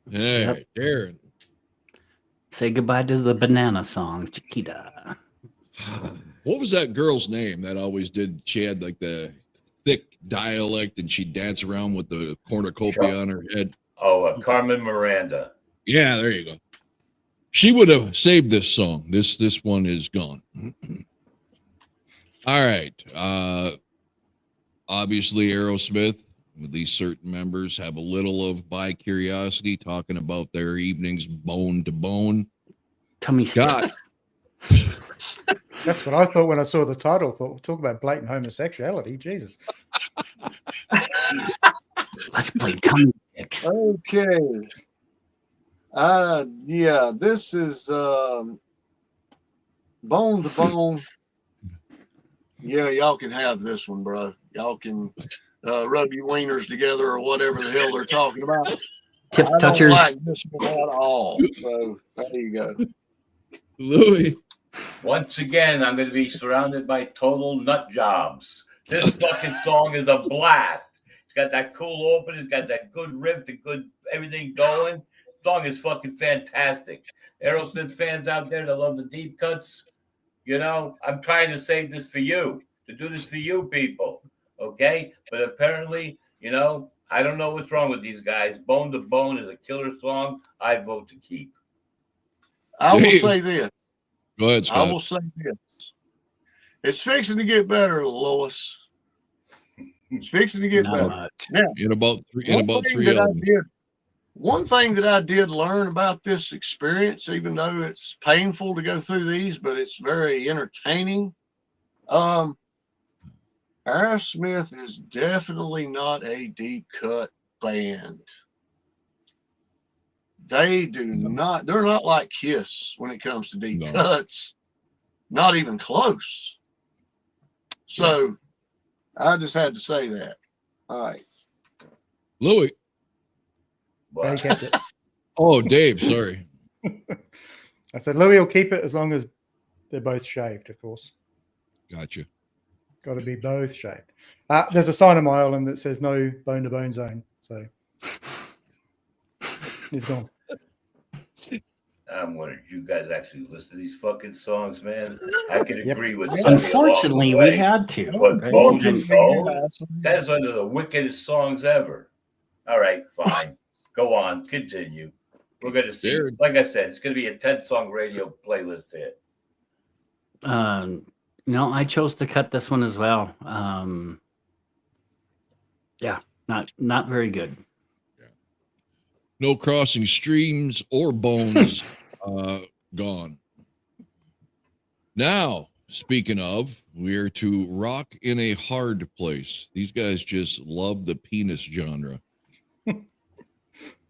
Speaker 2: Hey, Darren.
Speaker 3: Say goodbye to the banana song, Chiquita.
Speaker 2: What was that girl's name that always did? She had like the thick dialect and she'd dance around with the cornucopia on her head.
Speaker 5: Oh, Carmen Miranda.
Speaker 2: Yeah, there you go. She would have saved this song. This one is gone. All right. Obviously, Aerosmith, with these certain members, have a little of By Curiosity talking about their evenings bone to bone.
Speaker 3: Tummy
Speaker 2: Scott.
Speaker 6: That's what I thought when I saw the title. Thought, talk about blatant homosexuality. Jesus.
Speaker 3: Let's play tummy sticks.
Speaker 4: Okay. Yeah, this is bone to bone. Yeah, y'all can have this one, bro. Y'all can rub your wieners together or whatever the hell they're talking about.
Speaker 3: Tip
Speaker 4: I
Speaker 3: touchers.
Speaker 4: don't like this one at all. So there you go.
Speaker 2: Louis.
Speaker 5: Once again, I'm going to be surrounded by total nut jobs. This fucking song is a blast. It's got that cool open. It's got that good riff, the good everything going. Song is fucking fantastic. Aerosmith fans out there that love the deep cuts, you know, I'm trying to save this for you, to do this for you people, okay? But apparently, you know, I don't know what's wrong with these guys. Bone to Bone is a killer song. I vote to keep.
Speaker 4: I will say this.
Speaker 2: Go ahead, Scott.
Speaker 4: I will say this. It's fixing to get better, Lois. It's fixing to get
Speaker 3: Not
Speaker 4: better.
Speaker 3: much.
Speaker 4: Now,
Speaker 2: In about three
Speaker 4: that
Speaker 2: albums.
Speaker 4: one thing that I did learn about this experience, even though it's painful to go through these, but it's very entertaining. Aerosmith is definitely not a deep cut band. They do not, they're not like Kiss when it comes to deep cuts. Not even close. So I just had to say that. All right.
Speaker 2: Louis.
Speaker 6: They kept it.
Speaker 2: Oh, Dave, sorry.
Speaker 6: I said Louis will keep it as long as they're both shaved, of course.
Speaker 2: Gotcha.
Speaker 6: Got to be both shaved. There's a sign on my island that says no bone to bone zone. So it's gone.
Speaker 5: I'm wondering, you guys actually listen to these fucking songs, man? I can agree with some
Speaker 3: Unfortunately, we had to.
Speaker 5: But
Speaker 3: Right?
Speaker 5: Bones and Bone, that is one of the wickedest songs ever. All right, fine. Go on, continue. We're going to see. Like I said, it's going to be a 10-song radio playlist hit.
Speaker 3: No, I chose to cut this one as well. Yeah, not very good.
Speaker 2: No crossing streams or bones. Gone. Now, speaking of, we're to rock in a hard place. These guys just love the penis genre.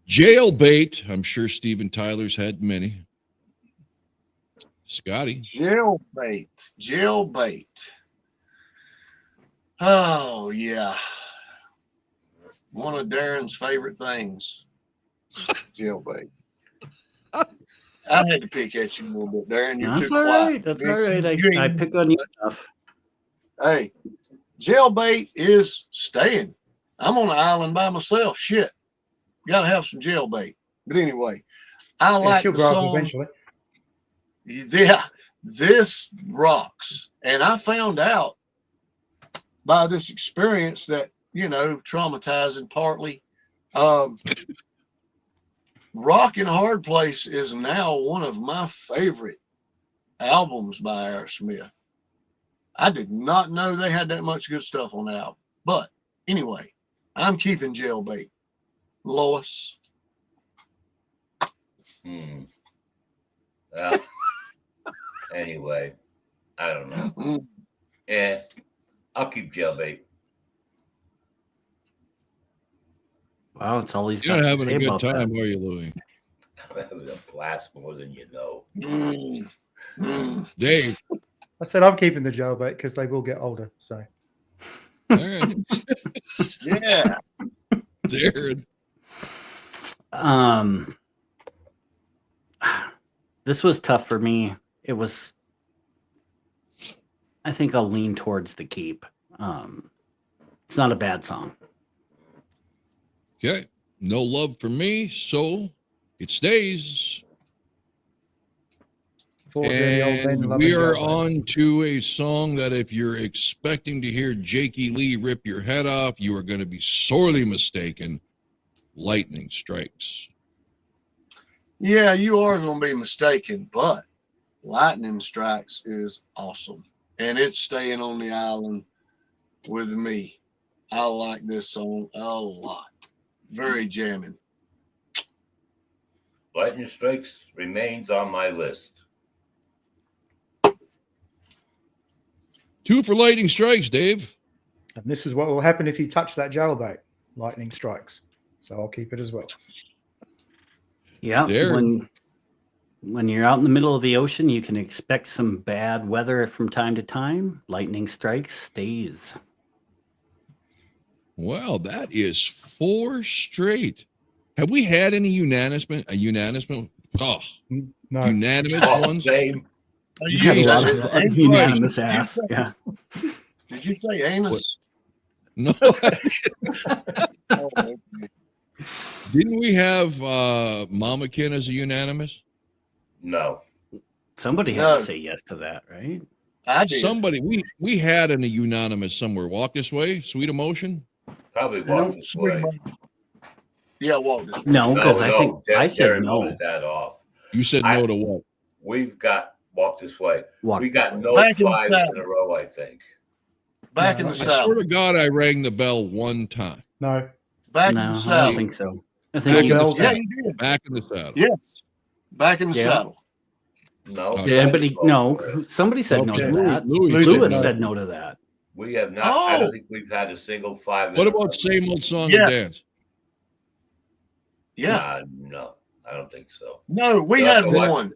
Speaker 2: Jailbait. I'm sure Steven Tyler's had many. Scotty.
Speaker 4: Jailbait. Oh, yeah. One of Darren's favorite things. Jailbait. I had to pick at you a little bit, Darren. You're
Speaker 3: That's
Speaker 4: too
Speaker 3: all
Speaker 4: quiet.
Speaker 3: right. That's all right. I pick on you enough.
Speaker 4: Hey, Jailbait is staying. I'm on an island by myself. Shit. Gotta have some Jailbait. But anyway, I like the song.
Speaker 6: Eventually.
Speaker 4: Yeah, this rocks. And I found out by this experience that, you know, traumatizing partly. Rock in a Hard Place is now one of my favorite albums by Aerosmith. I did not know they had that much good stuff on the album. But anyway, I'm keeping Jailbait. Lois.
Speaker 5: Well, anyway, I don't know. Yeah, I'll keep Jailbait.
Speaker 3: Wow, it's all he's
Speaker 2: You're
Speaker 3: got
Speaker 2: not
Speaker 3: to
Speaker 2: having
Speaker 3: say
Speaker 2: a good
Speaker 3: about
Speaker 2: time,
Speaker 3: that.
Speaker 2: are you, Louis?
Speaker 5: I'm having a blast more than you know.
Speaker 2: Dave.
Speaker 6: I said I'm keeping the jailbait because they will get older. So.
Speaker 2: All right.
Speaker 4: Yeah.
Speaker 2: Darren.
Speaker 3: This was tough for me. It was. I think I'll lean towards the keep. It's not a bad song.
Speaker 2: Okay. No love for me, so it stays. And we are on to a song that if you're expecting to hear Jakey Lee rip your head off, you are going to be sorely mistaken. Lightning Strikes.
Speaker 4: Yeah, you are going to be mistaken, but Lightning Strikes is awesome. And it's staying on the island with me. I like this song a lot. Very jamming.
Speaker 5: Lightning Strikes remains on my list.
Speaker 2: 2 for Lightning Strikes, Dave.
Speaker 6: And this is what will happen if you touch that jailbait. Lightning strikes. So I'll keep it as well.
Speaker 3: Yeah. When you're out in the middle of the ocean, you can expect some bad weather from time to time. Lightning strikes stays.
Speaker 2: Well, that is 4 straight. Have we had any unanimous ones?
Speaker 5: Same.
Speaker 3: You've had a lot of unanimous ass. Yeah.
Speaker 4: Did you say anus?
Speaker 2: No. Didn't we have Mama Kin as a unanimous?
Speaker 5: No.
Speaker 3: Somebody had to say yes to that, right?
Speaker 4: I did.
Speaker 2: Somebody. We had a unanimous somewhere. Walk This Way, Sweet Emotion.
Speaker 5: Probably Walk This Way.
Speaker 4: Yeah, Walk This Way.
Speaker 3: No, because I think I said no.
Speaker 5: Voted that off.
Speaker 2: You said no to what?
Speaker 5: We've got Walk This Way. We got no
Speaker 4: Back in
Speaker 5: 5s in a row, I think.
Speaker 4: Back in the
Speaker 2: I
Speaker 4: South.
Speaker 2: swear to God, I rang the bell one time.
Speaker 6: No.
Speaker 4: Back in
Speaker 3: No,
Speaker 4: the
Speaker 3: I
Speaker 4: South.
Speaker 3: don't think so. I
Speaker 2: Back
Speaker 3: think
Speaker 2: in
Speaker 3: you
Speaker 2: the
Speaker 3: just
Speaker 4: Yeah,
Speaker 2: saddle.
Speaker 4: you did.
Speaker 2: Back in the saddle.
Speaker 4: Yes. Back in the
Speaker 3: Yeah.
Speaker 4: saddle.
Speaker 5: No.
Speaker 3: Yeah, but somebody said no
Speaker 2: Okay,
Speaker 3: to that.
Speaker 2: Louis
Speaker 3: Lewis
Speaker 2: said no.
Speaker 3: said no to that.
Speaker 5: We have not. I don't think we've had a single 5.
Speaker 2: What about Same Old Song and
Speaker 4: Yes.
Speaker 2: Dance?
Speaker 4: Yeah.
Speaker 5: No, I don't think so.
Speaker 4: No, we
Speaker 5: Yeah,
Speaker 4: had
Speaker 5: but what-
Speaker 4: one.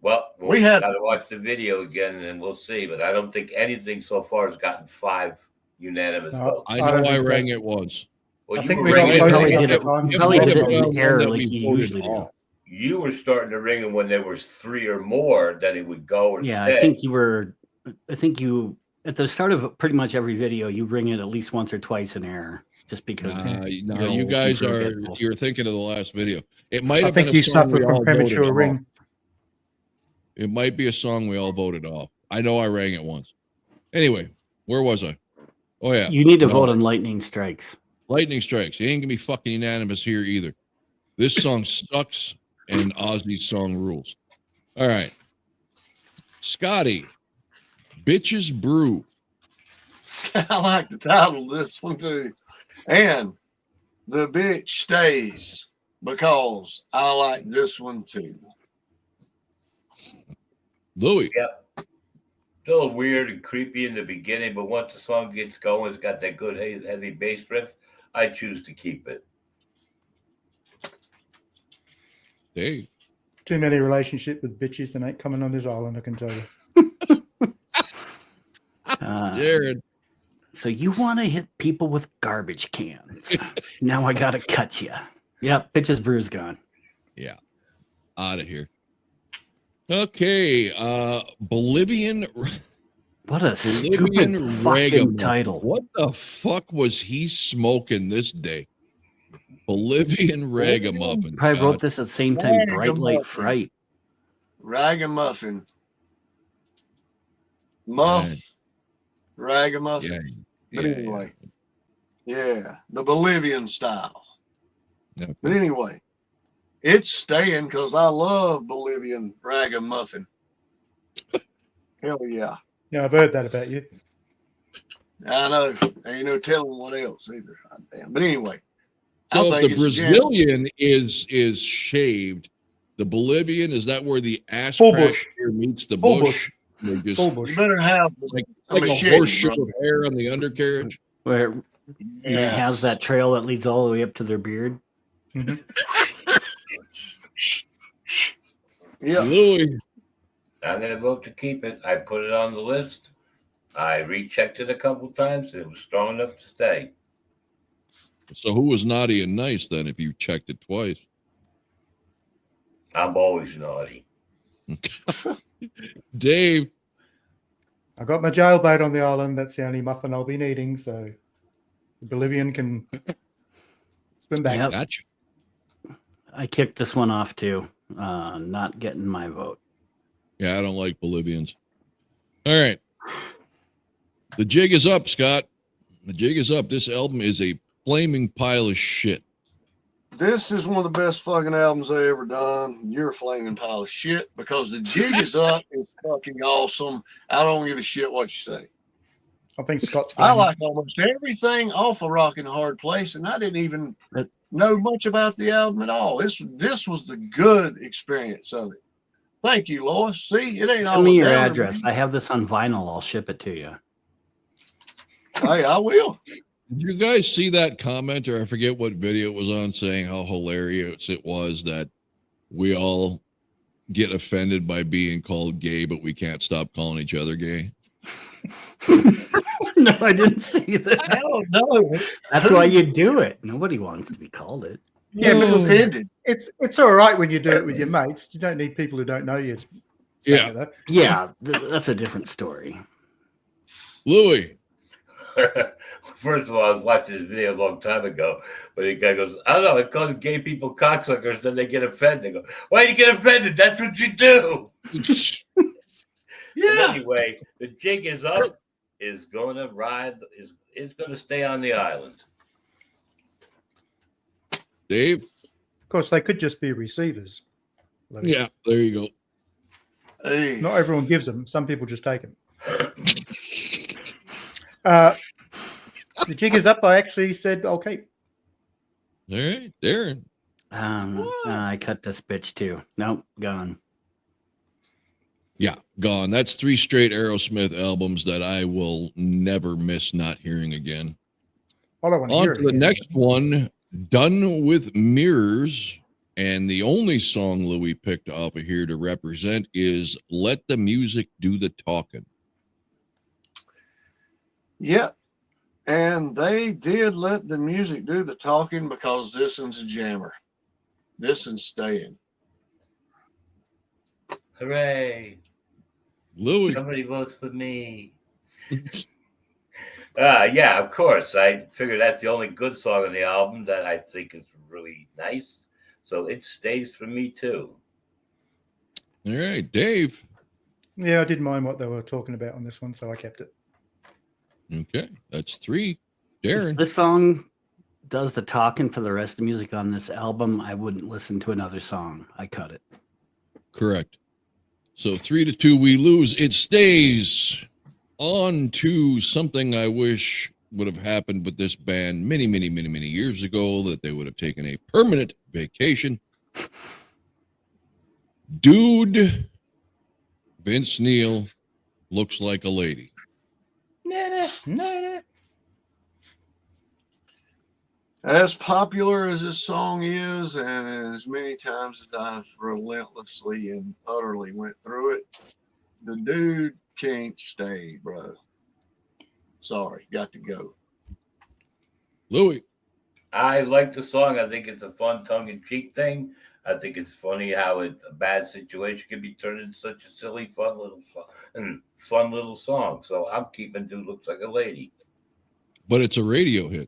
Speaker 5: Well,
Speaker 4: We had-
Speaker 5: got to watch the video again, and then we'll see. But I don't think anything so far has gotten 5 unanimous
Speaker 6: No.
Speaker 5: votes.
Speaker 2: I
Speaker 6: I don't
Speaker 2: know I
Speaker 6: think so.
Speaker 2: rang it once.
Speaker 5: Well,
Speaker 6: I
Speaker 5: you
Speaker 6: think
Speaker 5: were
Speaker 6: we got
Speaker 5: ringing
Speaker 6: close
Speaker 3: probably
Speaker 6: enough
Speaker 3: did it.
Speaker 6: time.
Speaker 3: Probably did it
Speaker 2: One
Speaker 3: in air
Speaker 2: that
Speaker 3: like
Speaker 2: we
Speaker 3: you
Speaker 2: voted
Speaker 3: usually do.
Speaker 2: off.
Speaker 5: You were starting to ring them when there was 3 or more that it would go or
Speaker 3: Yeah,
Speaker 5: stay.
Speaker 3: I think you at the start of pretty much every video, you ring it at least once or twice in air, just because.
Speaker 2: No, you guys you're thinking of the last video. It might
Speaker 6: I
Speaker 2: have been
Speaker 6: think
Speaker 2: a
Speaker 6: you
Speaker 2: song
Speaker 6: suffer
Speaker 2: we
Speaker 6: from
Speaker 2: all
Speaker 6: premature
Speaker 2: voted
Speaker 6: ring.
Speaker 2: off. It might be a song we all voted off. I know I rang it once. Anyway, where was I? Oh yeah.
Speaker 3: You need to vote on Lightning Strikes.
Speaker 2: Lightning Strikes. You ain't gonna be fucking unanimous here either. This song sucks and Ozzy's song rules. All right. Scotty, Bitches Brew.
Speaker 4: I like the title of this one too. And the bitch stays because I like this one too.
Speaker 2: Louis.
Speaker 5: Yep. Still weird and creepy in the beginning, but once the song gets going, it's got that good heavy bass riff. I choose to keep it.
Speaker 2: Dave.
Speaker 6: Too many relationship with bitches that ain't coming on this island, I can tell you.
Speaker 2: Jared.
Speaker 3: So you want to hit people with garbage cans? Now I gotta cut you. Yep, Bitches Brew's gone.
Speaker 2: Yeah. Out of here. Okay. Bolivian.
Speaker 3: What a
Speaker 2: Bolivian
Speaker 3: stupid fucking
Speaker 2: Ragamuffin.
Speaker 3: title.
Speaker 2: What the fuck was he smoking this day? Bolivian Ragamuffin.
Speaker 3: Probably wrote this at the same time. Bright Light
Speaker 4: Ragamuffin.
Speaker 3: Fright.
Speaker 4: Ragamuffin. Muff.
Speaker 2: Right.
Speaker 4: Ragamuffin.
Speaker 2: Yeah.
Speaker 4: But
Speaker 2: Yeah,
Speaker 4: anyway. Yeah. The Bolivian style.
Speaker 2: yeah.
Speaker 4: But anyway. It's staying because I love Bolivian ragamuffin. Hell yeah.
Speaker 6: Yeah, I've heard that about you.
Speaker 4: I know. Ain't no telling what else either. Damn. But anyway.
Speaker 2: So
Speaker 4: I
Speaker 2: if
Speaker 4: think
Speaker 2: the
Speaker 4: it's
Speaker 2: Brazilian is shaved, the Bolivian, is that where the ass
Speaker 6: Full
Speaker 2: crack
Speaker 6: bush.
Speaker 2: hair meets the
Speaker 6: Full
Speaker 2: bush? They just
Speaker 6: Full
Speaker 4: You
Speaker 6: bush.
Speaker 4: better have
Speaker 2: like
Speaker 4: a
Speaker 2: a
Speaker 4: machete,
Speaker 2: horseshoe
Speaker 4: bro.
Speaker 2: of hair on the undercarriage.
Speaker 3: Where it has that trail that leads all the way up to their beard.
Speaker 4: Yeah.
Speaker 2: Louis.
Speaker 5: I'm going to vote to keep it. I put it on the list. I rechecked it a couple times. It was strong enough to stay.
Speaker 2: So who was naughty and nice then if you checked it twice?
Speaker 5: I'm always naughty.
Speaker 2: Dave.
Speaker 6: I got my jailbait on the island. That's the only muffin I'll be needing. So the Bolivian can swim back.
Speaker 3: Yep.
Speaker 2: Gotcha.
Speaker 3: I kicked this one off too. Not getting my vote.
Speaker 2: Yeah, I don't like Bolivians. All right. The jig is up, Scott. The jig is up. This album is a flaming pile of shit.
Speaker 4: This is one of the best fucking albums I ever done. You're a flaming pile of shit because the jig is up. It's fucking awesome. I don't give a shit what you say.
Speaker 6: I think Scott's
Speaker 4: I
Speaker 6: flaming.
Speaker 4: like almost everything off of Rock in a Hard Place, and I didn't even know much about the album at all. This was the good experience of it. Thank you, Lois. See, it ain't all
Speaker 3: Send me your
Speaker 4: downer,
Speaker 3: address.
Speaker 4: man.
Speaker 3: I have this on vinyl. I'll ship it to you.
Speaker 4: Hey, I will.
Speaker 2: Did you guys see that comment, or I forget what video it was on, saying how hilarious it was that we all get offended by being called gay, but we can't stop calling each other gay?
Speaker 3: No, I didn't see that.
Speaker 4: No.
Speaker 3: That's why you do it. Nobody wants to be called it.
Speaker 6: Yeah, but
Speaker 4: offended.
Speaker 6: it's all right when you do it with your mates. You don't need people who don't know you.
Speaker 2: Yeah.
Speaker 6: That.
Speaker 3: Yeah, that's a different story.
Speaker 2: Louis.
Speaker 5: First of all, I was watching this video a long time ago, but the guy goes, I don't know, it calls gay people cocksuckers, then they get offended. They go, why do you get offended? That's what you do.
Speaker 4: Yeah.
Speaker 5: And anyway, the jig is up, is going to ride, is going to stay on the island.
Speaker 2: Dave?
Speaker 6: Of course, they could just be receivers.
Speaker 2: Yeah, there you go.
Speaker 4: Hey.
Speaker 6: Not everyone gives them. Some people just take them. The jig is up. I actually said, okay.
Speaker 2: All right, Darren.
Speaker 3: I cut this bitch too. Nope, gone.
Speaker 2: Yeah, gone. That's 3 straight Aerosmith albums that I will never miss not hearing again.
Speaker 6: I don't want to hear
Speaker 2: On
Speaker 6: it
Speaker 2: to the
Speaker 6: again.
Speaker 2: next one, Done with Mirrors. And the only song Louis picked off of here to represent is Let the Music Do the Talking.
Speaker 4: Yep. And they did let the music do the talking because this one's a jammer. This one's staying.
Speaker 5: Hooray.
Speaker 2: Louis.
Speaker 5: Somebody votes for me. Yeah, of course. I figure that's the only good song on the album that I think is really nice. So it stays for me too.
Speaker 2: All right, Dave.
Speaker 6: Yeah, I didn't mind what they were talking about on this one, so I kept it.
Speaker 2: Okay, that's 3. Darren.
Speaker 3: If this song does the talking for the rest of the music on this album, I wouldn't listen to another song. I cut it.
Speaker 2: Correct. So 3-2, we lose. It stays. On to something I wish would have happened with this band many years ago, that they would have taken a permanent vacation. Dude, Vince Neil looks like a lady.
Speaker 4: As popular as this song is, and as many times as I've relentlessly and utterly went through it, the dude can't stay, bro. Sorry, got to go.
Speaker 2: Louis.
Speaker 5: I like the song. I think it's a fun tongue-in-cheek thing. I think it's funny how a bad situation can be turned into such a silly, fun little song. So I'm keeping Dude Looks Like a Lady.
Speaker 2: But it's a radio hit.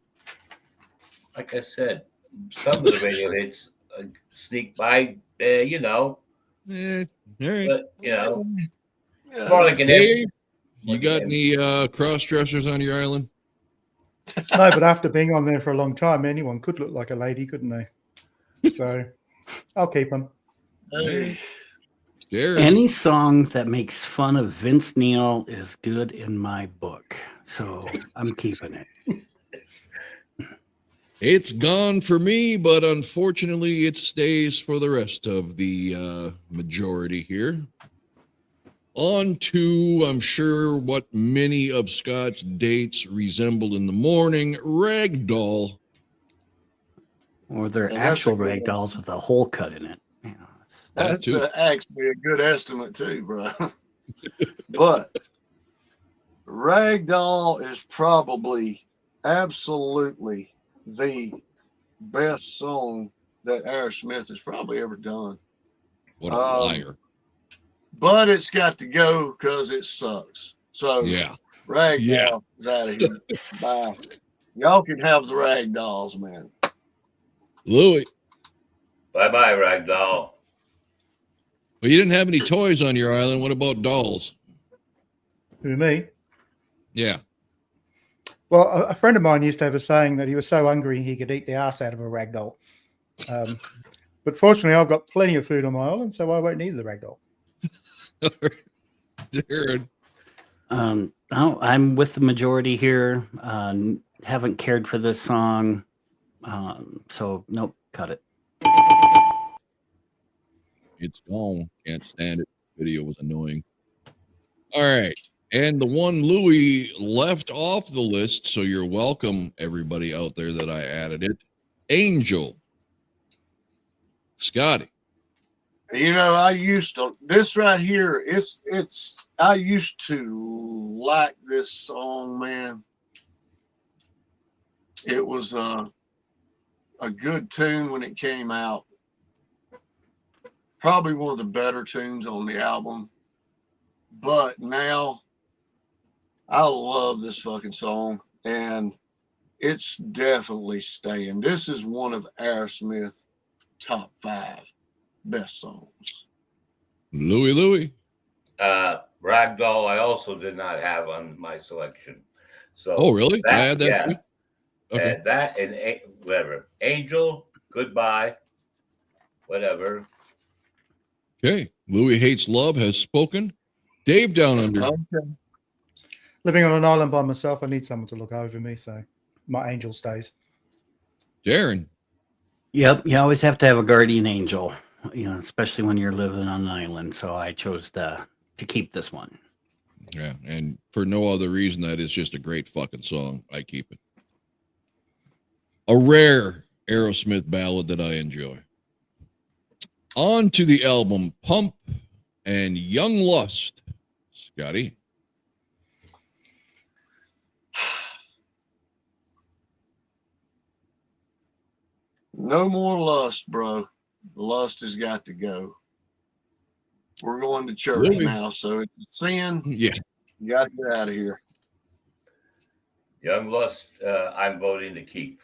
Speaker 5: Like I said, some of the radio hits sneak by, you know.
Speaker 2: Yeah, all right.
Speaker 5: But, you know, more like an
Speaker 2: Dave, you got any cross-dressers on your island?
Speaker 6: No, but after being on there for a long time, anyone could look like a lady, couldn't they? So I'll keep them.
Speaker 3: Any song that makes fun of Vince Neil is good in my book. So I'm keeping it.
Speaker 2: It's gone for me, but unfortunately it stays for the rest of the majority here. On to, I'm sure, what many of Scott's dates resembled in the morning, Ragdoll.
Speaker 3: Or they're actual rag dolls with a hole cut in it. Yeah,
Speaker 4: that's actually a good estimate too, bro. But Ragdoll is probably absolutely the best song that Aerosmith has probably ever done.
Speaker 2: What a liar.
Speaker 4: But it's got to go because it sucks. So
Speaker 2: yeah,
Speaker 4: Ragdoll is out of here. Bye. Y'all can have the Ragdolls, man.
Speaker 2: Louis.
Speaker 5: Bye-bye, Ragdoll.
Speaker 2: Well, you didn't have any toys on your island. What about dolls?
Speaker 6: Who, me?
Speaker 2: Yeah.
Speaker 6: Well, a friend of mine used to have a saying that he was so hungry he could eat the ass out of a rag doll. But fortunately, I've got plenty of food on my island, so I won't need the rag doll.
Speaker 2: Darren.
Speaker 3: I'm with the majority here. Haven't cared for this song. So nope, cut it.
Speaker 2: It's gone. Can't stand it. Video was annoying. All right. And the one Louis left off the list, so you're welcome, everybody out there that I added it. Angel. Scotty.
Speaker 4: You know, I used to, this right here, I used to like this song, man. It was a good tune when it came out. Probably one of the better tunes on the album. But now, I love this fucking song, and it's definitely staying. This is one of Aerosmith's top 5 best songs.
Speaker 2: Louis.
Speaker 5: Ragdoll, I also did not have on my selection. So,
Speaker 2: oh, really? I had that.
Speaker 5: Yeah.
Speaker 2: Too? Okay.
Speaker 5: And that and whatever. Angel, goodbye. Whatever.
Speaker 2: Okay. Louis Hates Love has spoken. Dave Down Under.
Speaker 4: Okay.
Speaker 6: Living on an island by myself, I need someone to look over me, so my angel stays.
Speaker 2: Darren.
Speaker 3: Yep, you always have to have a guardian angel, you know, especially when you're living on an island. So I chose to keep this one.
Speaker 2: Yeah, and for no other reason that it's just a great fucking song. I keep it. A rare Aerosmith ballad that I enjoy. On to the album Pump and Young Lust. Scotty.
Speaker 4: No more lust, bro. Lust has got to go. We're going to church
Speaker 2: Louis.
Speaker 4: now, so it's a sin.
Speaker 2: Yeah.
Speaker 4: You got to get out of here.
Speaker 5: Young Lust, I'm voting to keep.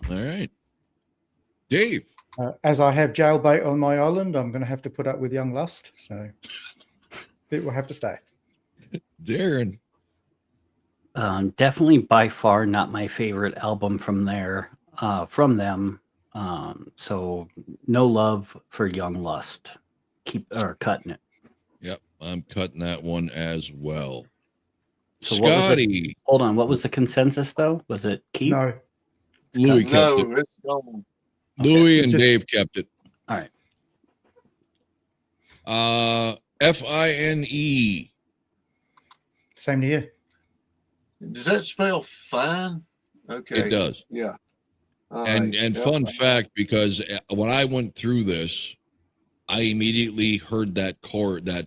Speaker 2: All right. Dave.
Speaker 6: As I have jailbait on my island, I'm going to have to put up with Young Lust, so it will have to stay.
Speaker 2: Darren.
Speaker 3: Definitely by far not my favorite album from them. So no love for Young Lust. Cutting it.
Speaker 2: Yep, I'm cutting that one as well.
Speaker 3: So
Speaker 2: Scotty.
Speaker 3: Hold on. What was the consensus though? Was it keep?
Speaker 6: No.
Speaker 2: Louis kept it.
Speaker 4: It's gone.
Speaker 2: Louis and Dave kept it.
Speaker 3: All right.
Speaker 2: Fine.
Speaker 6: Same to you.
Speaker 4: Does that spell fine? Okay.
Speaker 2: It does.
Speaker 4: Yeah. All
Speaker 2: And
Speaker 4: right.
Speaker 2: fun fact, because when I went through this, I immediately heard that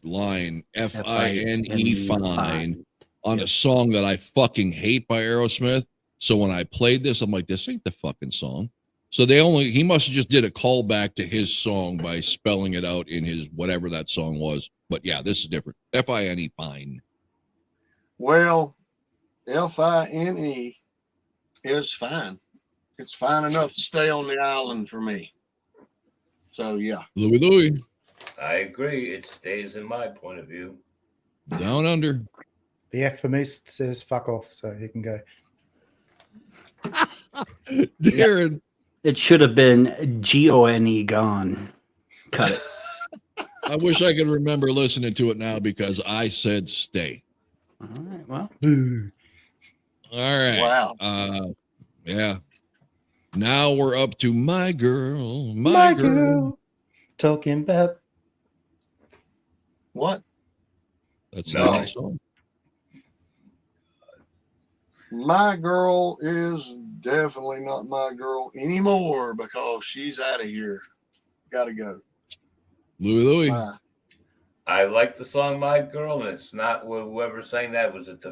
Speaker 2: line Fine fine on a song that I fucking hate by Aerosmith. So when I played this, I'm like, this ain't the fucking song. So he must have just did a callback to his song by spelling it out in his whatever that song was. But yeah, this is different. Fine, fine.
Speaker 4: Well, Fine is fine. It's fine enough to stay on the island for me. So yeah.
Speaker 2: Louis.
Speaker 5: I agree. It stays in my point of view.
Speaker 2: Down Under.
Speaker 6: The F for me says fuck off, so you can go.
Speaker 2: Darren.
Speaker 3: It should have been Gone gone. Cut it.
Speaker 2: I wish I could remember listening to it now because I said stay.
Speaker 3: All right. Well.
Speaker 2: All right.
Speaker 4: Wow.
Speaker 2: Yeah. Now we're up to My Girl.
Speaker 6: My girl. Talking about
Speaker 4: What?
Speaker 2: That's
Speaker 5: No.
Speaker 2: not a song.
Speaker 4: My girl is definitely not my girl anymore because she's out of here. Gotta go.
Speaker 2: Louis.
Speaker 4: Bye.
Speaker 5: I like the song "My Girl," and it's not whoever sang that was it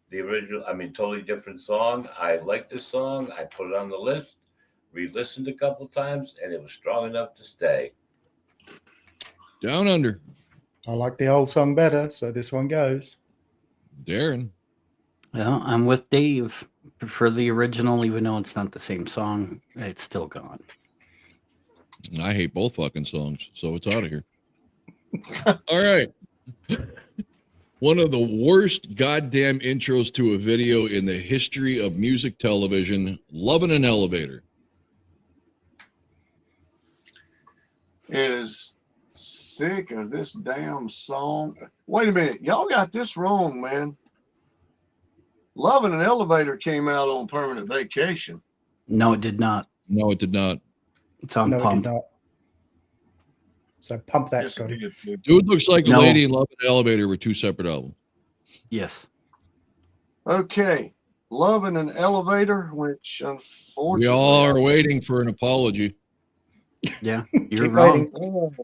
Speaker 5: the original. I mean, totally different song. I like this song. I put it on the list, re-listened a couple times, and it was strong enough to stay.
Speaker 2: Down Under.
Speaker 6: I like the old song better, so this one goes.
Speaker 2: Darren.
Speaker 3: Well, I'm with Dave. Prefer the original, even though it's not the same song. It's still gone.
Speaker 2: I hate both fucking songs, so it's out of here. All right. One of the worst goddamn intros to a video in the history of music television, Lovin' an Elevator.
Speaker 4: Is sick of this damn song. Wait a minute. Y'all got this wrong, man. Loving an Elevator came out on Permanent Vacation.
Speaker 3: No, it did not.
Speaker 2: No, it did not.
Speaker 3: It's on
Speaker 6: No, it
Speaker 3: Pump.
Speaker 6: did not. So pump that,
Speaker 4: Yes, it
Speaker 6: Scotty.
Speaker 4: did.
Speaker 2: Dude Looks Like a
Speaker 3: No.
Speaker 2: Lady and Lovin' an Elevator were two separate albums.
Speaker 3: Yes.
Speaker 4: Okay. Loving an Elevator, which unfortunately
Speaker 2: We all are waiting for an apology.
Speaker 3: Yeah, you're
Speaker 6: Keep
Speaker 3: wrong.
Speaker 6: waiting.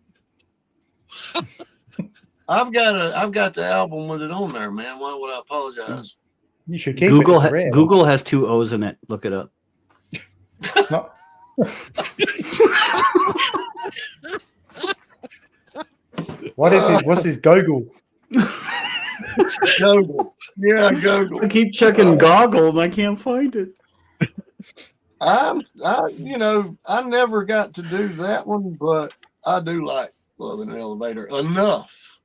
Speaker 4: I've got the album with it on there, man. Why would I apologize?
Speaker 6: You should keep
Speaker 3: Google
Speaker 6: it. It's rare.
Speaker 3: Google has 2 O's in it. Look it up.
Speaker 6: Not- what's his Google?
Speaker 4: Google. Yeah, Google.
Speaker 3: I keep checking Goggle and I can't find it.
Speaker 4: I never got to do that one, but I do like Loving an Elevator enough.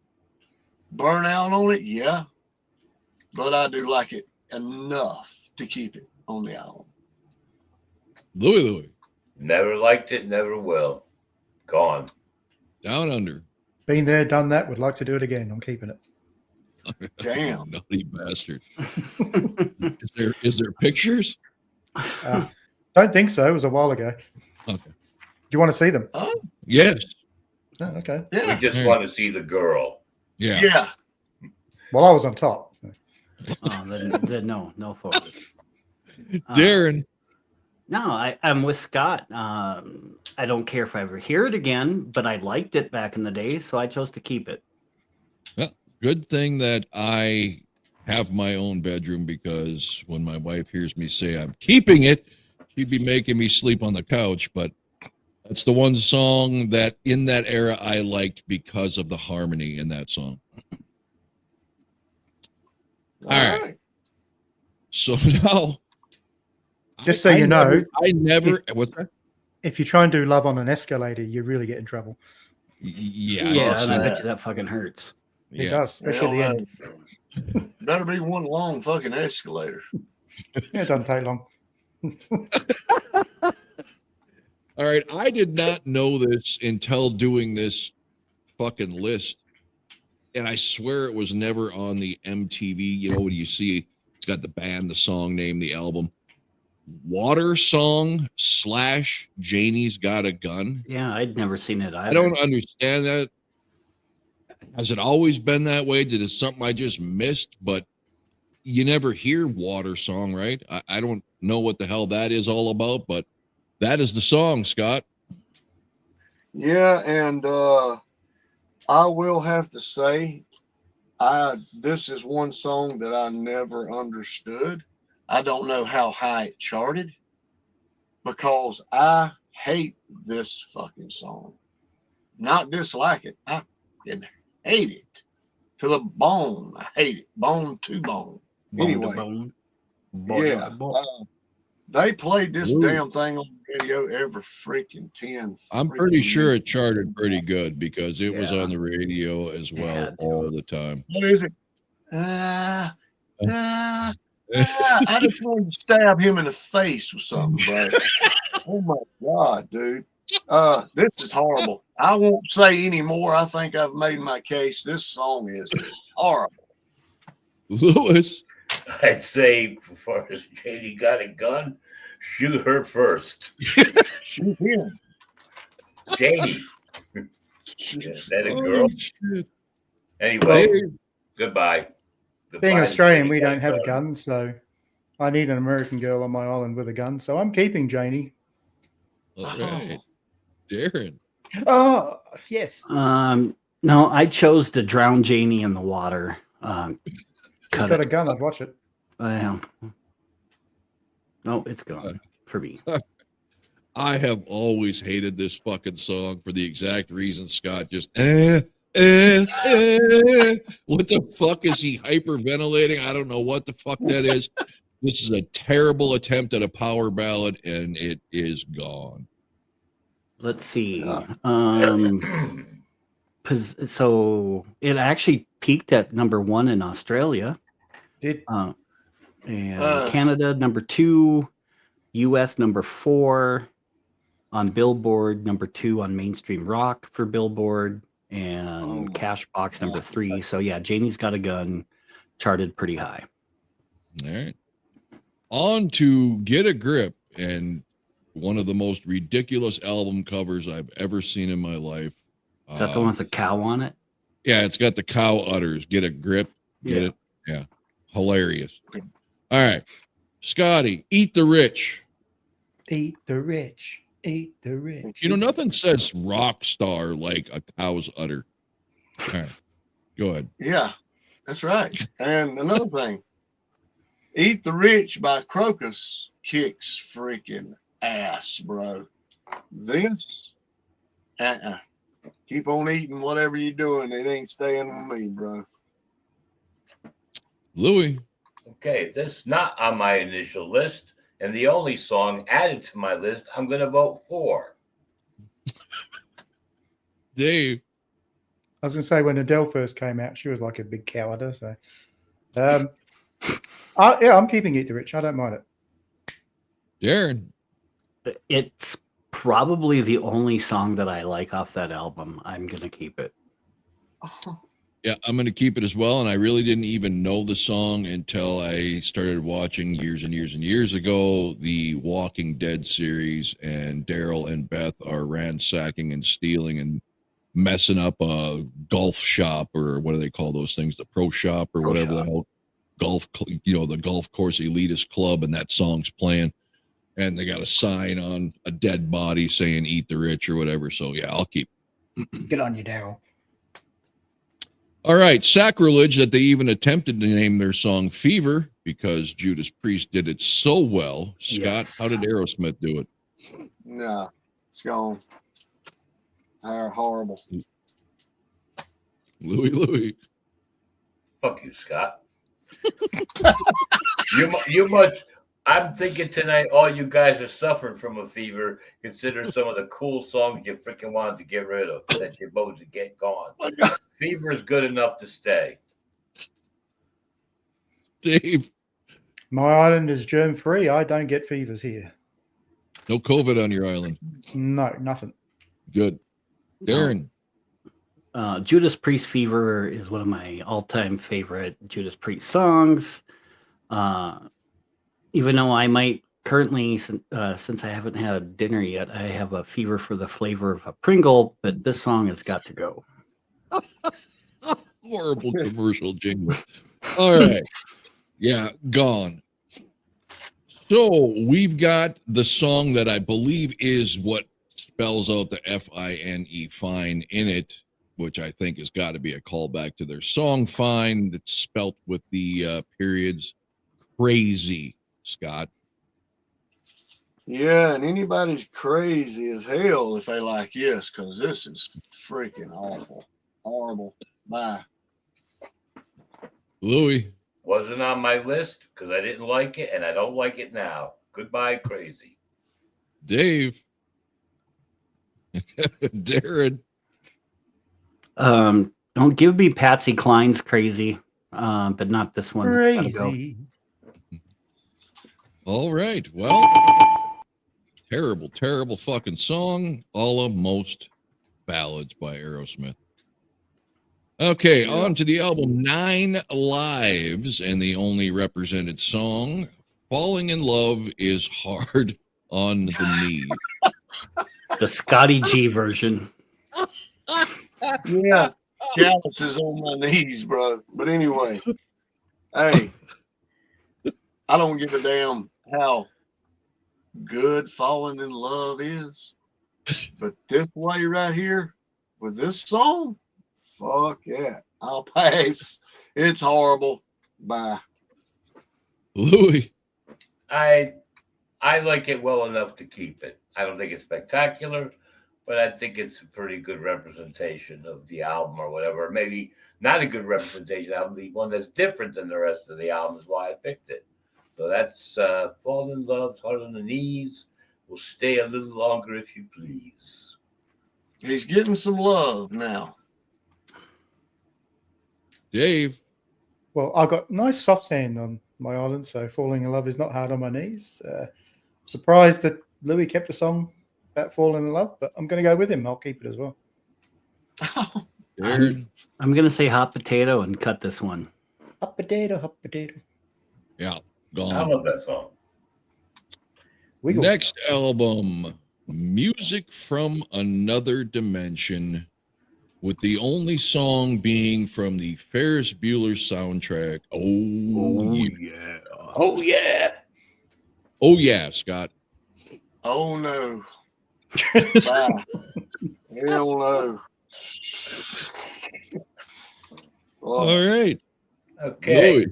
Speaker 4: Burn out on it, yeah. But I do like it enough to keep it on the album.
Speaker 2: Louie.
Speaker 5: Never liked it, never will. Gone.
Speaker 2: Down Under.
Speaker 6: Been there, done that. Would like to do it again. I'm keeping it.
Speaker 4: Damn.
Speaker 2: Naughty bastard. Is there pictures?
Speaker 6: Don't think so. It was a while ago.
Speaker 2: Okay.
Speaker 6: Do you want to see them?
Speaker 4: Oh,
Speaker 2: Yes.
Speaker 6: Oh, okay.
Speaker 4: yeah.
Speaker 5: We just want to see the girl.
Speaker 2: Yeah.
Speaker 4: Yeah.
Speaker 6: Well, I was on top.
Speaker 3: Oh, then no photos.
Speaker 2: Darren.
Speaker 3: No, I'm with Scott. I don't care if I ever hear it again, but I liked it back in the day, so I chose to keep it.
Speaker 2: Well, good thing that I have my own bedroom, because when my wife hears me say I'm keeping it, she'd be making me sleep on the couch. But that's the one song that in that era I liked because of the harmony in that song. All right. So now,
Speaker 6: Just so you know,
Speaker 2: I never. What's that?
Speaker 6: if you try and do Love on an Escalator, you really get in trouble.
Speaker 2: Yeah.
Speaker 3: Yeah,
Speaker 2: I've
Speaker 3: and I
Speaker 2: seen
Speaker 3: bet
Speaker 2: that.
Speaker 3: you that fucking hurts.
Speaker 6: It
Speaker 2: Yeah.
Speaker 6: does, especially
Speaker 4: Well,
Speaker 6: the end.
Speaker 4: Better be one long fucking escalator.
Speaker 6: Yeah, it doesn't take long.
Speaker 2: All right. I did not know this until doing this fucking list. And I swear it was never on the MTV. You know, when you see it's got the band, the song name, the album. Water Song / Janie's Got a Gun.
Speaker 3: Yeah, I'd never seen it either.
Speaker 2: I don't understand that. Has it always been that way? Did it something I just missed? But you never hear Water Song, right? I don't know what the hell that is all about, but that is the song, Scott.
Speaker 4: Yeah, and I will have to say, this is one song that I never understood. I don't know how high it charted, because I hate this fucking song. Not dislike it. I hate it to the bone. I hate it. Bone to bone. Anyway, yeah. They played this
Speaker 2: Ooh.
Speaker 4: damn thing on the radio every freaking 10.
Speaker 2: I'm pretty
Speaker 4: freaking
Speaker 2: sure it
Speaker 4: minutes.
Speaker 2: charted pretty good because it was
Speaker 3: Yeah.
Speaker 2: on the radio as well
Speaker 3: had to.
Speaker 2: all the time.
Speaker 4: What is it? I just wanted to stab him in the face with something, bro. Oh my God, dude. This is horrible. I won't say any more. I think I've made my case. This song is horrible.
Speaker 2: Lewis.
Speaker 5: I'd say, as far as Janie got a gun, shoot her first.
Speaker 4: Shoot him.
Speaker 5: Janie. Is that a girl?
Speaker 2: shit.
Speaker 5: Anyway, goodbye.
Speaker 6: Being
Speaker 5: Goodbye,
Speaker 6: Australian,
Speaker 5: Janie
Speaker 6: we
Speaker 5: got
Speaker 6: don't have a
Speaker 5: gun.
Speaker 6: gun, so I need an American girl on my island with a gun. So I'm keeping Janie.
Speaker 2: All right. Darren.
Speaker 6: Oh, yes.
Speaker 3: No, I chose to drown Janie in the water.
Speaker 6: She's
Speaker 3: Cut
Speaker 6: got a
Speaker 3: it.
Speaker 6: gun. I'd watch it.
Speaker 3: No, it's gone for me.
Speaker 2: I have always hated this fucking song for the exact reason Scott just what the fuck is he hyperventilating? I don't know what the fuck that is. This is a terrible attempt at a power ballad, and it is gone.
Speaker 3: Let's see.
Speaker 4: Yeah.
Speaker 3: So it actually peaked at number 1 in Australia.
Speaker 6: Did
Speaker 3: And Canada number 2, US number 4 on Billboard, number 2 on Mainstream Rock for Billboard, and Cashbox number 3. So yeah, Janie's Got a Gun charted pretty high.
Speaker 2: All right. On to Get a Grip, and one of the most ridiculous album covers I've ever seen in my life.
Speaker 3: Is that the one with the cow on it?
Speaker 2: Yeah, it's got the cow udders. Get a grip. Get it? Yeah. Hilarious. All right. Scotty, Eat the Rich.
Speaker 6: Eat the rich. Eat the rich.
Speaker 2: You know, nothing says rock star like a cow's udder. All right. Go ahead.
Speaker 4: Yeah, that's right. And another thing, Eat the Rich by Crocus kicks freaking ass, bro. This, keep on eating whatever you're doing. It ain't staying with me, bro.
Speaker 2: Louis.
Speaker 5: Okay, this is not on my initial list, and the only song added to my list I'm going to vote for.
Speaker 2: Dave.
Speaker 6: I was going to say, when Adele first came out, she was like a big coward. So, I'm keeping Eat the Rich. I don't mind it.
Speaker 2: Darren.
Speaker 3: It's probably the only song that I like off that album. I'm going to keep it.
Speaker 2: Yeah, I'm going to keep it as well. And I really didn't even know the song until I started watching years and years and years ago the Walking Dead series, and Daryl and Beth are ransacking and stealing and messing up a golf shop, or what do they call those things? The pro shop or whatever the hell. Golf, the golf course elitist club, and that song's playing. And they got a sign on a dead body saying "Eat the Rich" or whatever. So yeah, I'll keep.
Speaker 6: Get on you, Daryl.
Speaker 2: All right, sacrilege that they even attempted to name their song "Fever" because Judas Priest did it so well. Scott,
Speaker 3: Yes.
Speaker 2: How did Aerosmith do it?
Speaker 4: Nah, it's gone. They're horrible.
Speaker 2: Louis.
Speaker 5: Fuck you, Scott. you must. I'm thinking tonight, all you guys are suffering from a fever, considering some of the cool songs you freaking wanted to get rid of, that you're supposed to get gone. Fever is good enough to stay.
Speaker 2: Dave.
Speaker 6: My island is germ-free. I don't get fevers here.
Speaker 2: No COVID on your island.
Speaker 6: No, nothing.
Speaker 2: Good. Darren.
Speaker 3: Judas Priest Fever is one of my all-time favorite Judas Priest songs. Even though I might currently, since I haven't had dinner yet, I have a fever for the flavor of a Pringle, but this song has got to go.
Speaker 2: Horrible commercial jingle. All right. Yeah, gone. So we've got the song that I believe is what spells out the F-I-N-E, fine, in it, which I think has got to be a callback to their song Fine, that's spelt with the periods. Crazy, Scott.
Speaker 4: Yeah, and anybody's crazy as hell if they like Yes, because this is freaking awful. Horrible. Bye.
Speaker 2: Louis.
Speaker 5: Wasn't on my list because I didn't like it, and I don't like it now. Goodbye, crazy.
Speaker 2: Dave. Darren.
Speaker 3: Don't give me Patsy Cline's Crazy, but not this one.
Speaker 6: Crazy.
Speaker 2: All right. Well, terrible, terrible fucking song. All of most ballads by Aerosmith. Okay, on to the album 9 Lives, and the only represented song, Falling in Love is Hard on the Knee.
Speaker 3: The Scotty G version.
Speaker 4: Yeah. Calluses on my knees, bro. But anyway, hey, I don't give a damn how good falling in love is, but this way right here with this song, fuck yeah, I'll pass. It's horrible. Bye.
Speaker 2: Louis.
Speaker 5: I like it well enough to keep it. I don't think it's spectacular, but I think it's a pretty good representation of the album or whatever. Maybe not a good representation of the one that's different than the rest of the album is why I picked it. So that's Fall in Love, Hard on the Knees. We'll stay a little longer if you please.
Speaker 4: He's getting some love now.
Speaker 2: Dave.
Speaker 6: Well, I've got nice soft sand on my island, so falling in love is not hard on my knees. Surprised that Louis kept a song about falling in love, but I'm going to go with him. I'll keep it as well.
Speaker 2: Darren.
Speaker 3: I'm going to say hot potato and cut this one.
Speaker 6: Hot potato, hot potato.
Speaker 2: Yeah, gone.
Speaker 5: I love that song.
Speaker 2: Next album, Music from Another Dimension, with the only song being from the Ferris Bueller soundtrack. Oh yeah.
Speaker 5: Oh, yeah.
Speaker 2: Oh, yeah, Scott.
Speaker 4: Oh, no. Bye. Hell no.
Speaker 2: All right.
Speaker 5: Okay.
Speaker 2: Louis.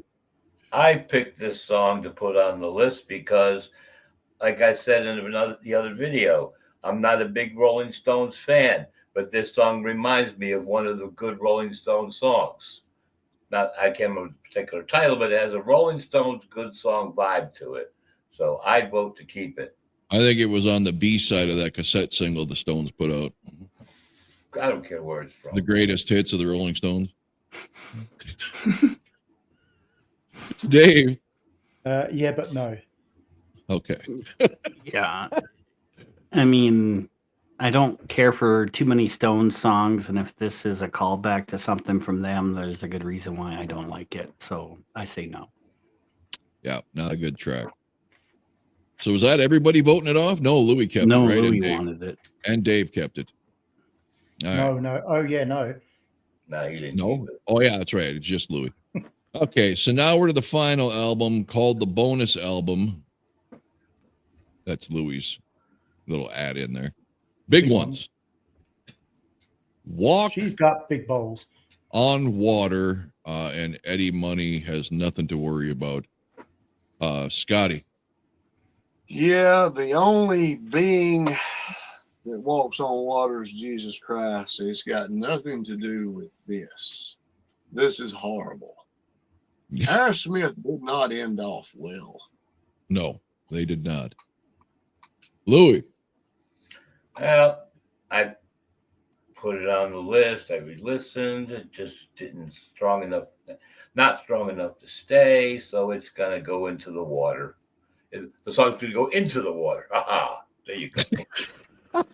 Speaker 5: I picked this song to put on the list because, like I said in the other video, I'm not a big Rolling Stones fan, but this song reminds me of one of the good Rolling Stones songs. I can't remember the particular title, but it has a Rolling Stones good song vibe to it. So I vote to keep it.
Speaker 2: I think it was on the B side of that cassette single the Stones put out.
Speaker 5: I don't care where it's from.
Speaker 2: The greatest hits of the Rolling Stones. Dave.
Speaker 6: Yeah, but no.
Speaker 2: Okay.
Speaker 3: Yeah. I mean, I don't care for too many Stones songs, and if this is a callback to something from them, there's a good reason why I don't like it. So I say no.
Speaker 2: Yeah, not a good track. So was that everybody voting it off? No, Louis kept
Speaker 3: No,
Speaker 2: it, right?
Speaker 3: Louis wanted it.
Speaker 2: And Dave kept it. All
Speaker 6: No,
Speaker 2: right.
Speaker 6: no. Oh, yeah, no.
Speaker 5: No, you didn't.
Speaker 2: No. Oh, yeah, that's right. It's just Louis. Okay, so now we're to the final album called the bonus album. That's Louis' little ad in there. Big ones. Walk.
Speaker 6: She's got big bowls.
Speaker 2: On Water, and Eddie Money has nothing to worry about. Scotty.
Speaker 4: Yeah, the only being that walks on water is Jesus Christ. It's got nothing to do with this. This is horrible. Aerosmith did not end off well.
Speaker 2: No, they did not. Louis.
Speaker 5: Well, I put it on the list. I re-listened. It just not strong enough to stay. So it's gonna go into the water. The song's gonna go into the water. Aha! There you go.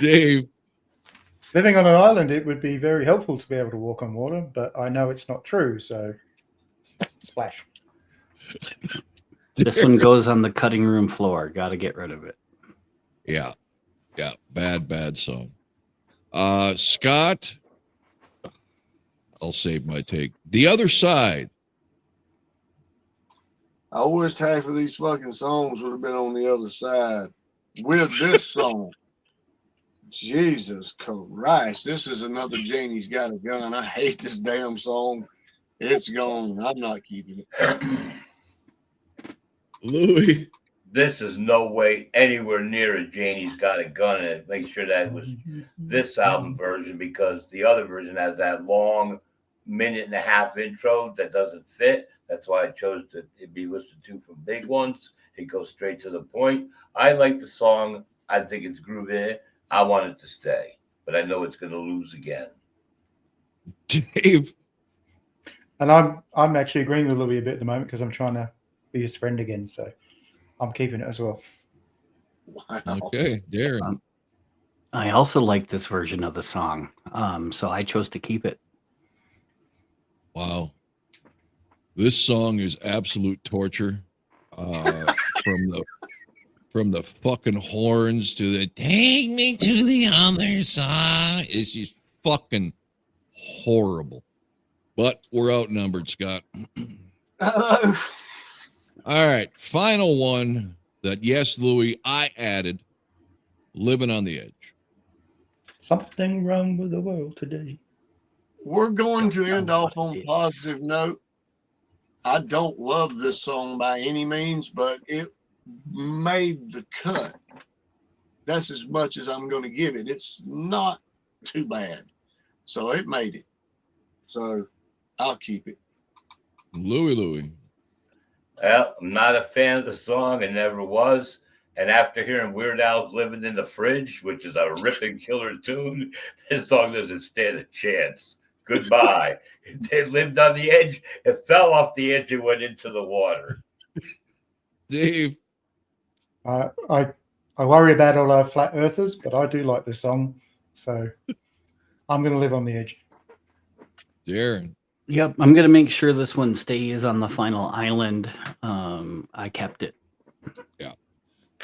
Speaker 2: Dave.
Speaker 6: Living on an island, it would be very helpful to be able to walk on water, but I know it's not true, so splash.
Speaker 3: This one goes on the cutting room floor. Got to get rid of it.
Speaker 2: Yeah. Yeah. Bad song. Scott. I'll save my take. The Other Side.
Speaker 4: I wished half of these fucking songs would have been on the other side with this song. Jesus Christ. This is another Janie's Got a Gun. I hate this damn song. It's gone. I'm not keeping it.
Speaker 2: Louis.
Speaker 5: This is no way anywhere near as Janie's Got a Gun in it. Make sure that was this album version, because the other version has that long 1.5-minute intro that doesn't fit. That's why I chose to be listened to from big ones. It goes straight to the point. I like the song. I think it's groovy. I want it to stay, but I know it's going to lose again.
Speaker 2: Dave.
Speaker 6: And I'm actually agreeing with Louis a bit at the moment because I'm trying to be his friend again, so I'm keeping it as well.
Speaker 4: Wow.
Speaker 2: Okay, Darren.
Speaker 3: I also like this version of the song, so I chose to keep it.
Speaker 2: Wow. This song is absolute torture. From the fucking horns to the take me to the other side. It's just fucking horrible. But we're outnumbered, Scott.
Speaker 4: Hello.
Speaker 2: All right. Final one that, yes, Louis, I added. Living on the Edge.
Speaker 6: Something wrong with the world today.
Speaker 4: We're going to end off on a positive note. I don't love this song by any means, but it made the cut. That's as much as I'm going to give it. It's not too bad. So it made it. So I'll keep it.
Speaker 2: Louis.
Speaker 5: Well, I'm not a fan of the song. I never was. And after hearing Weird Al's Living in the Fridge, which is a ripping killer tune, this song doesn't stand a chance. Goodbye. They lived on the edge. It fell off the edge and went into the water.
Speaker 2: Dave.
Speaker 6: I worry about all our flat earthers, but I do like this song. So I'm going to live on the edge.
Speaker 2: Darren.
Speaker 3: Yep, I'm going to make sure this one stays on the final island. I kept it.
Speaker 2: Yeah.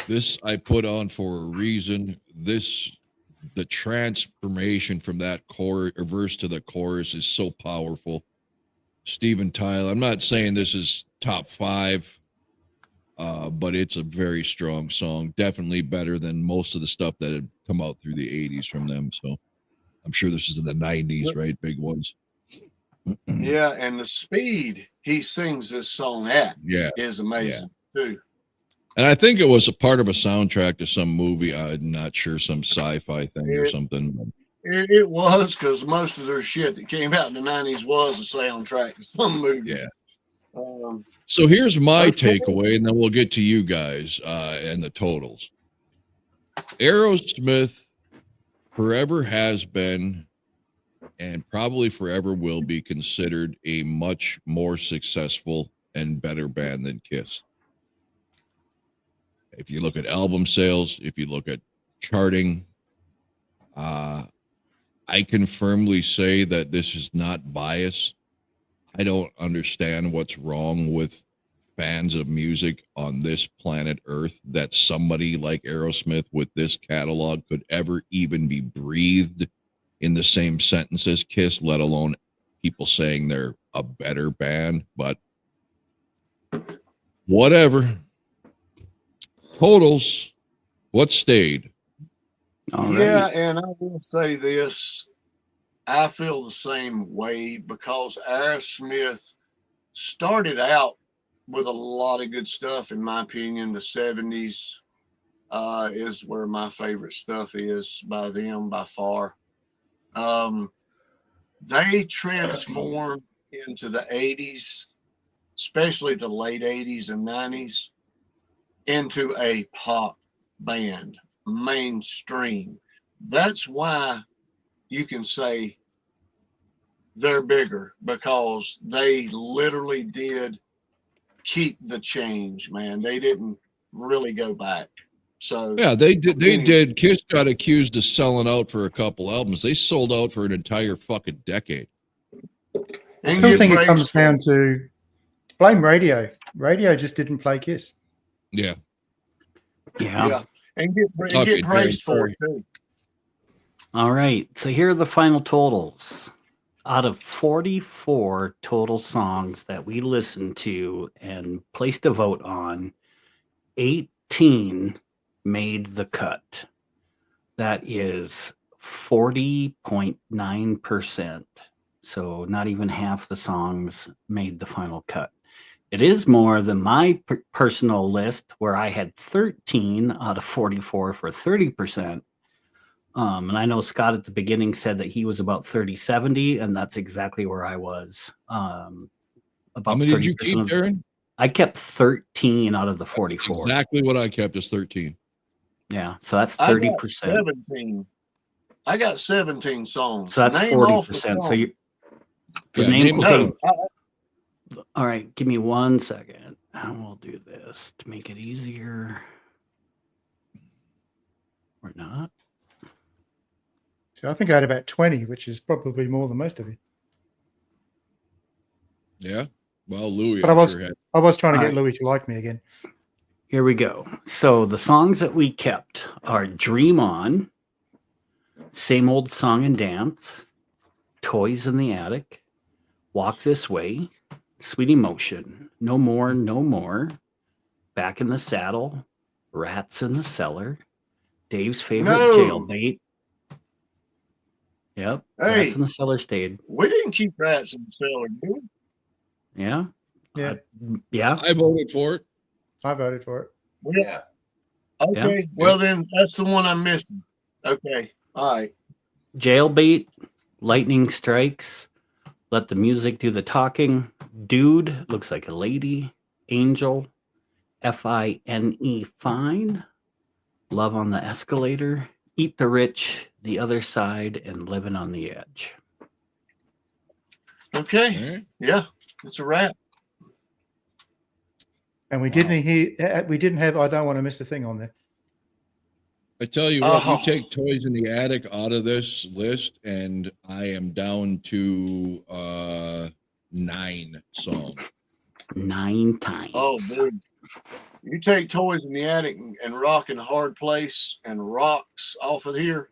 Speaker 2: This I put on for a reason. The transformation from that verse to the chorus is so powerful. Steven Tyler, I'm not saying this is top 5, but it's a very strong song. Definitely better than most of the stuff that had come out through the 80s from them. So I'm sure this is in the 90s, right? Big ones.
Speaker 4: Yeah, and the speed he sings this song at is amazing too.
Speaker 2: And I think it was a part of a soundtrack to some movie. I'm not sure, some sci-fi thing or something.
Speaker 4: It was, because most of their shit that came out in the 90s was a soundtrack to some movie.
Speaker 2: Yeah. So here's my takeaway, and then we'll get to you guys and the totals. Aerosmith forever has been, and probably forever will be, considered a much more successful and better band than Kiss. If you look at album sales, if you look at charting, I can firmly say that this is not bias. I don't understand what's wrong with fans of music on this planet Earth, that somebody like Aerosmith with this catalog could ever even be breathed in the same sentence as Kiss, let alone people saying they're a better band. But whatever. Totals, what stayed?
Speaker 4: Yeah, and I will say this. I feel the same way, because Aerosmith started out with a lot of good stuff, in my opinion. The 70s is where my favorite stuff is by them by far. They transformed into the 80s, especially the late 80s and 90s, into a pop band, mainstream. That's why you can say they're bigger, because they literally did keep the change, man. They didn't really go back. So
Speaker 2: yeah, they did. Kiss got accused of selling out for a couple albums. They sold out for an entire fucking decade.
Speaker 6: I still think it comes down to blame radio. Radio just didn't play Kiss.
Speaker 2: Yeah.
Speaker 4: And get praised for it too.
Speaker 3: All right, so here are the final totals. Out of 44 total songs that we listened to and placed a vote on, 18 made the cut. That is 40.9%. So not even half the songs made the final cut. It is more than my personal list, where I had 13 out of 44 for 30%. And I know Scott at the beginning said that he was about 30-70, and that's exactly where I was. About
Speaker 2: how many did you keep, Darren?
Speaker 3: I kept 13 out of the 44.
Speaker 2: That's exactly what I kept, is 13.
Speaker 3: Yeah, so that's 30%.
Speaker 4: I got 17 songs.
Speaker 3: So that's 40%. So you all right, give me 1 second. And we'll do this to make it easier. Or not.
Speaker 6: So I think I had about 20, which is probably more than most of you.
Speaker 2: Yeah. Well, Louis.
Speaker 6: But I was trying to get Louis to like me again.
Speaker 3: Here we go. So the songs that we kept are Dream On, Same Old Song and Dance, Toys in the Attic, Walk This Way, Sweet Emotion, No More, No More, Back in the Saddle, Rats in the Cellar, Dave's Favorite Jailbait. Yep.
Speaker 4: Hey,
Speaker 3: Rats in the Cellar stayed.
Speaker 4: We didn't keep Rats in the Cellar, did we?
Speaker 3: Yeah.
Speaker 6: Yeah.
Speaker 3: Yeah.
Speaker 2: I voted for it.
Speaker 6: I voted for it.
Speaker 4: Yeah. Okay. Yeah. Well, then that's the one I'm missing. Okay. All right.
Speaker 3: Jailbait, Lightning Strikes, Let the Music Do the Talking, Dude, Looks Like a Lady, Angel, Fine, Fine, Love on the Escalator, Eat the Rich, The Other Side, and Living on the Edge.
Speaker 4: Okay.
Speaker 2: Right.
Speaker 4: Yeah, it's a wrap.
Speaker 6: And we didn't have I Don't Want to Miss a Thing on there.
Speaker 2: I tell you what, you
Speaker 4: Oh.
Speaker 2: take Toys in the Attic out of this list, and I am down to 9 songs.
Speaker 3: 9 times.
Speaker 4: Oh, dude. You take Toys in the Attic and Rockin' Hard Place and Rocks off of here.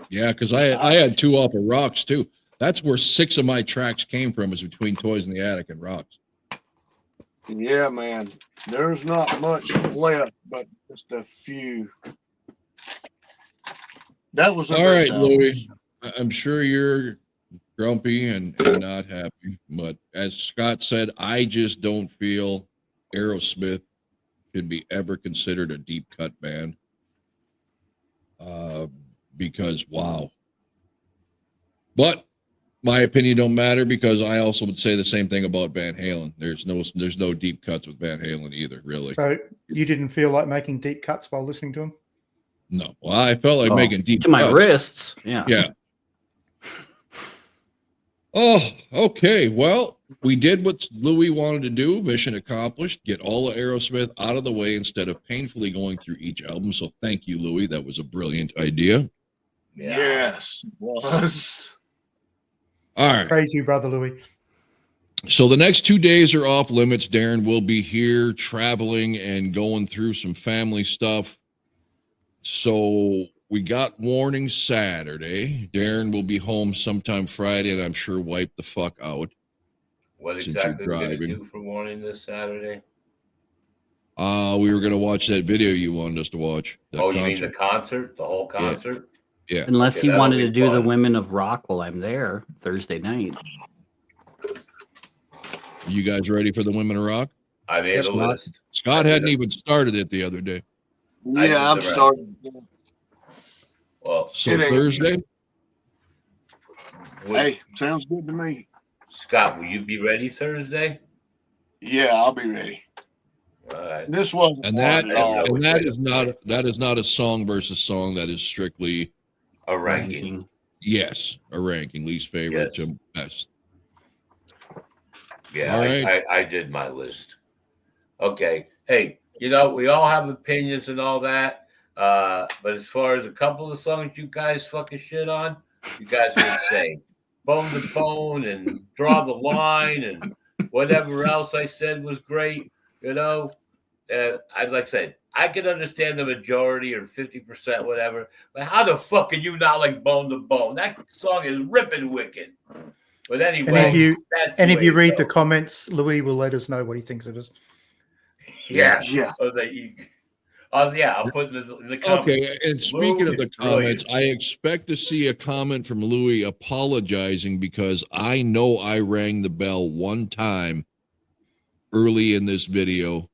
Speaker 2: Yeah, because I had 2 off of Rocks too. That's where 6 of my tracks came from, is between Toys in the Attic and Rocks.
Speaker 4: Yeah, man. There's not much left, but just a few. That was
Speaker 2: All right, Louis. I'm sure you're grumpy and not happy, but as Scott said, I just don't feel Aerosmith should be ever considered a deep cut band. Because wow. But my opinion don't matter, because I also would say the same thing about Van Halen. There's no deep cuts with Van Halen either, really.
Speaker 6: So you didn't feel like making deep cuts while listening to him?
Speaker 2: No. Well, I felt like making deep
Speaker 3: to my
Speaker 2: cuts.
Speaker 3: wrists. Yeah.
Speaker 2: Yeah. Oh, okay. Well, we did what Louis wanted to do. Mission accomplished. Get all of Aerosmith out of the way instead of painfully going through each album. So thank you, Louis. That was a brilliant idea.
Speaker 5: Yeah.
Speaker 4: Yes, it was.
Speaker 2: All right.
Speaker 6: Praise you, Brother Louis.
Speaker 2: So the next 2 days are off limits. Darren will be here traveling and going through some family stuff. So we got warning Saturday. Darren will be home sometime Friday, and I'm sure wipe the fuck out.
Speaker 5: What
Speaker 2: Since
Speaker 5: exactly
Speaker 2: you're
Speaker 5: are we going to
Speaker 2: driving.
Speaker 5: do for warning this Saturday?
Speaker 2: We were going to watch that video you wanted us to watch.
Speaker 5: Oh, you mean the concert? The whole concert?
Speaker 2: Yeah.
Speaker 3: Unless
Speaker 5: Okay,
Speaker 3: you
Speaker 5: that'll
Speaker 3: wanted
Speaker 5: be
Speaker 3: to do the
Speaker 5: fun.
Speaker 3: Women of Rock while I'm there Thursday night.
Speaker 2: You guys ready for the Women of Rock?
Speaker 5: I made a
Speaker 2: Scott-
Speaker 5: list.
Speaker 2: Scott
Speaker 5: I
Speaker 2: hadn't
Speaker 5: did it.
Speaker 2: even started it the other day.
Speaker 5: I did
Speaker 4: Yeah,
Speaker 5: the
Speaker 4: I'm
Speaker 5: rest.
Speaker 4: starting.
Speaker 5: Well,
Speaker 2: So
Speaker 4: It ain't-
Speaker 2: Thursday?
Speaker 4: Hey, sounds good to me.
Speaker 5: Scott, will you be ready Thursday?
Speaker 4: Yeah, I'll be ready.
Speaker 5: All right.
Speaker 4: This wasn't
Speaker 2: And
Speaker 4: hard
Speaker 2: that
Speaker 4: at all.
Speaker 2: and that is not a song versus song. That is strictly
Speaker 5: A ranking.
Speaker 2: yes, a ranking, least favorite
Speaker 5: Yes.
Speaker 2: to best.
Speaker 5: Yeah,
Speaker 2: All right.
Speaker 5: I did my list. Okay. Hey, we all have opinions and all that. But as far as a couple of songs you guys fucking shit on, you guys are insane. Bone to Bone and Draw the Line and whatever else I said was great. I'd like to say, I can understand the majority or 50%, whatever. But how the fuck can you not like Bone to Bone? That song is ripping wicked. But anyway,
Speaker 6: And if you read the comments, Louis will let us know what he thinks of us.
Speaker 5: yeah.
Speaker 4: Yes.
Speaker 5: I'll put in the comments.
Speaker 2: Okay, and speaking of the
Speaker 5: Louis,
Speaker 2: comments,
Speaker 5: brilliant.
Speaker 2: I expect to see a comment from Louis apologizing because I know I rang the bell one time early in this video,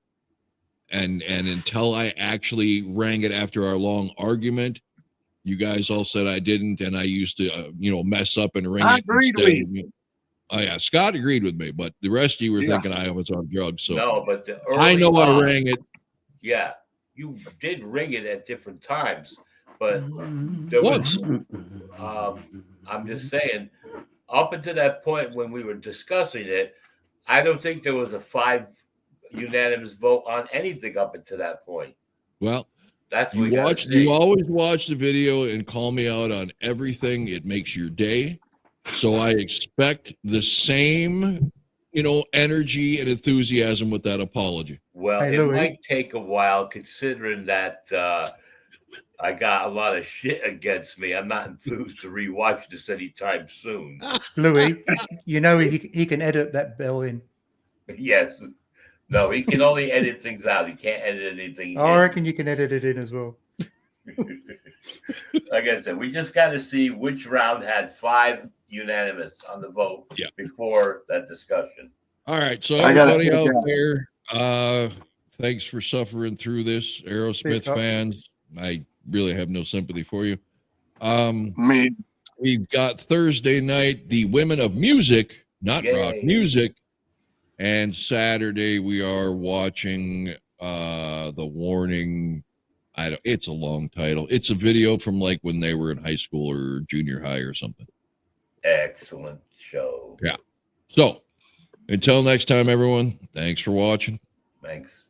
Speaker 2: and until I actually rang it after our long argument, you guys all said I didn't, and I used to mess up and ring
Speaker 4: I
Speaker 2: it
Speaker 4: agreed
Speaker 2: instead.
Speaker 4: with
Speaker 2: Oh yeah, Scott agreed with me, but the rest of you were
Speaker 4: Yeah.
Speaker 2: thinking I was on drugs. So
Speaker 5: No, but the
Speaker 2: I know
Speaker 5: early
Speaker 2: I
Speaker 5: on,
Speaker 2: rang it.
Speaker 5: Yeah, you did ring it at different times, but there was. I'm just saying, up until that point when we were discussing it, I don't think there was a 5 unanimous vote on anything up until that point.
Speaker 2: Well,
Speaker 5: That's what
Speaker 2: you always watch the video and call me out on everything. It makes your day. So I expect the same, energy and enthusiasm with that apology.
Speaker 5: Well,
Speaker 6: Hey,
Speaker 5: it
Speaker 6: Louis.
Speaker 5: might take a while considering that I got a lot of shit against me. I'm not enthused to rewatch this anytime soon.
Speaker 6: Louis, he can edit that bell in.
Speaker 5: Yes. No, he can only edit things out. He can't edit anything
Speaker 6: I
Speaker 5: in.
Speaker 6: reckon you can edit it in as well.
Speaker 5: Like I said, we just got to see which round had 5 unanimous on the vote before that discussion.
Speaker 2: All right. So
Speaker 4: I gotta
Speaker 2: everybody
Speaker 4: take
Speaker 2: out
Speaker 4: that.
Speaker 2: there, thanks for suffering through this. Aerosmith
Speaker 6: Scott.
Speaker 2: fans, I really have no sympathy for you.
Speaker 4: Me.
Speaker 2: We've got Thursday night, the Women of Music, not
Speaker 5: Yay.
Speaker 2: rock music. And Saturday we are watching the Warning. It's a long title. It's a video from like when they were in high school or junior high or something.
Speaker 5: Excellent show.
Speaker 2: Yeah. So until next time, everyone, thanks for watching.
Speaker 5: Thanks.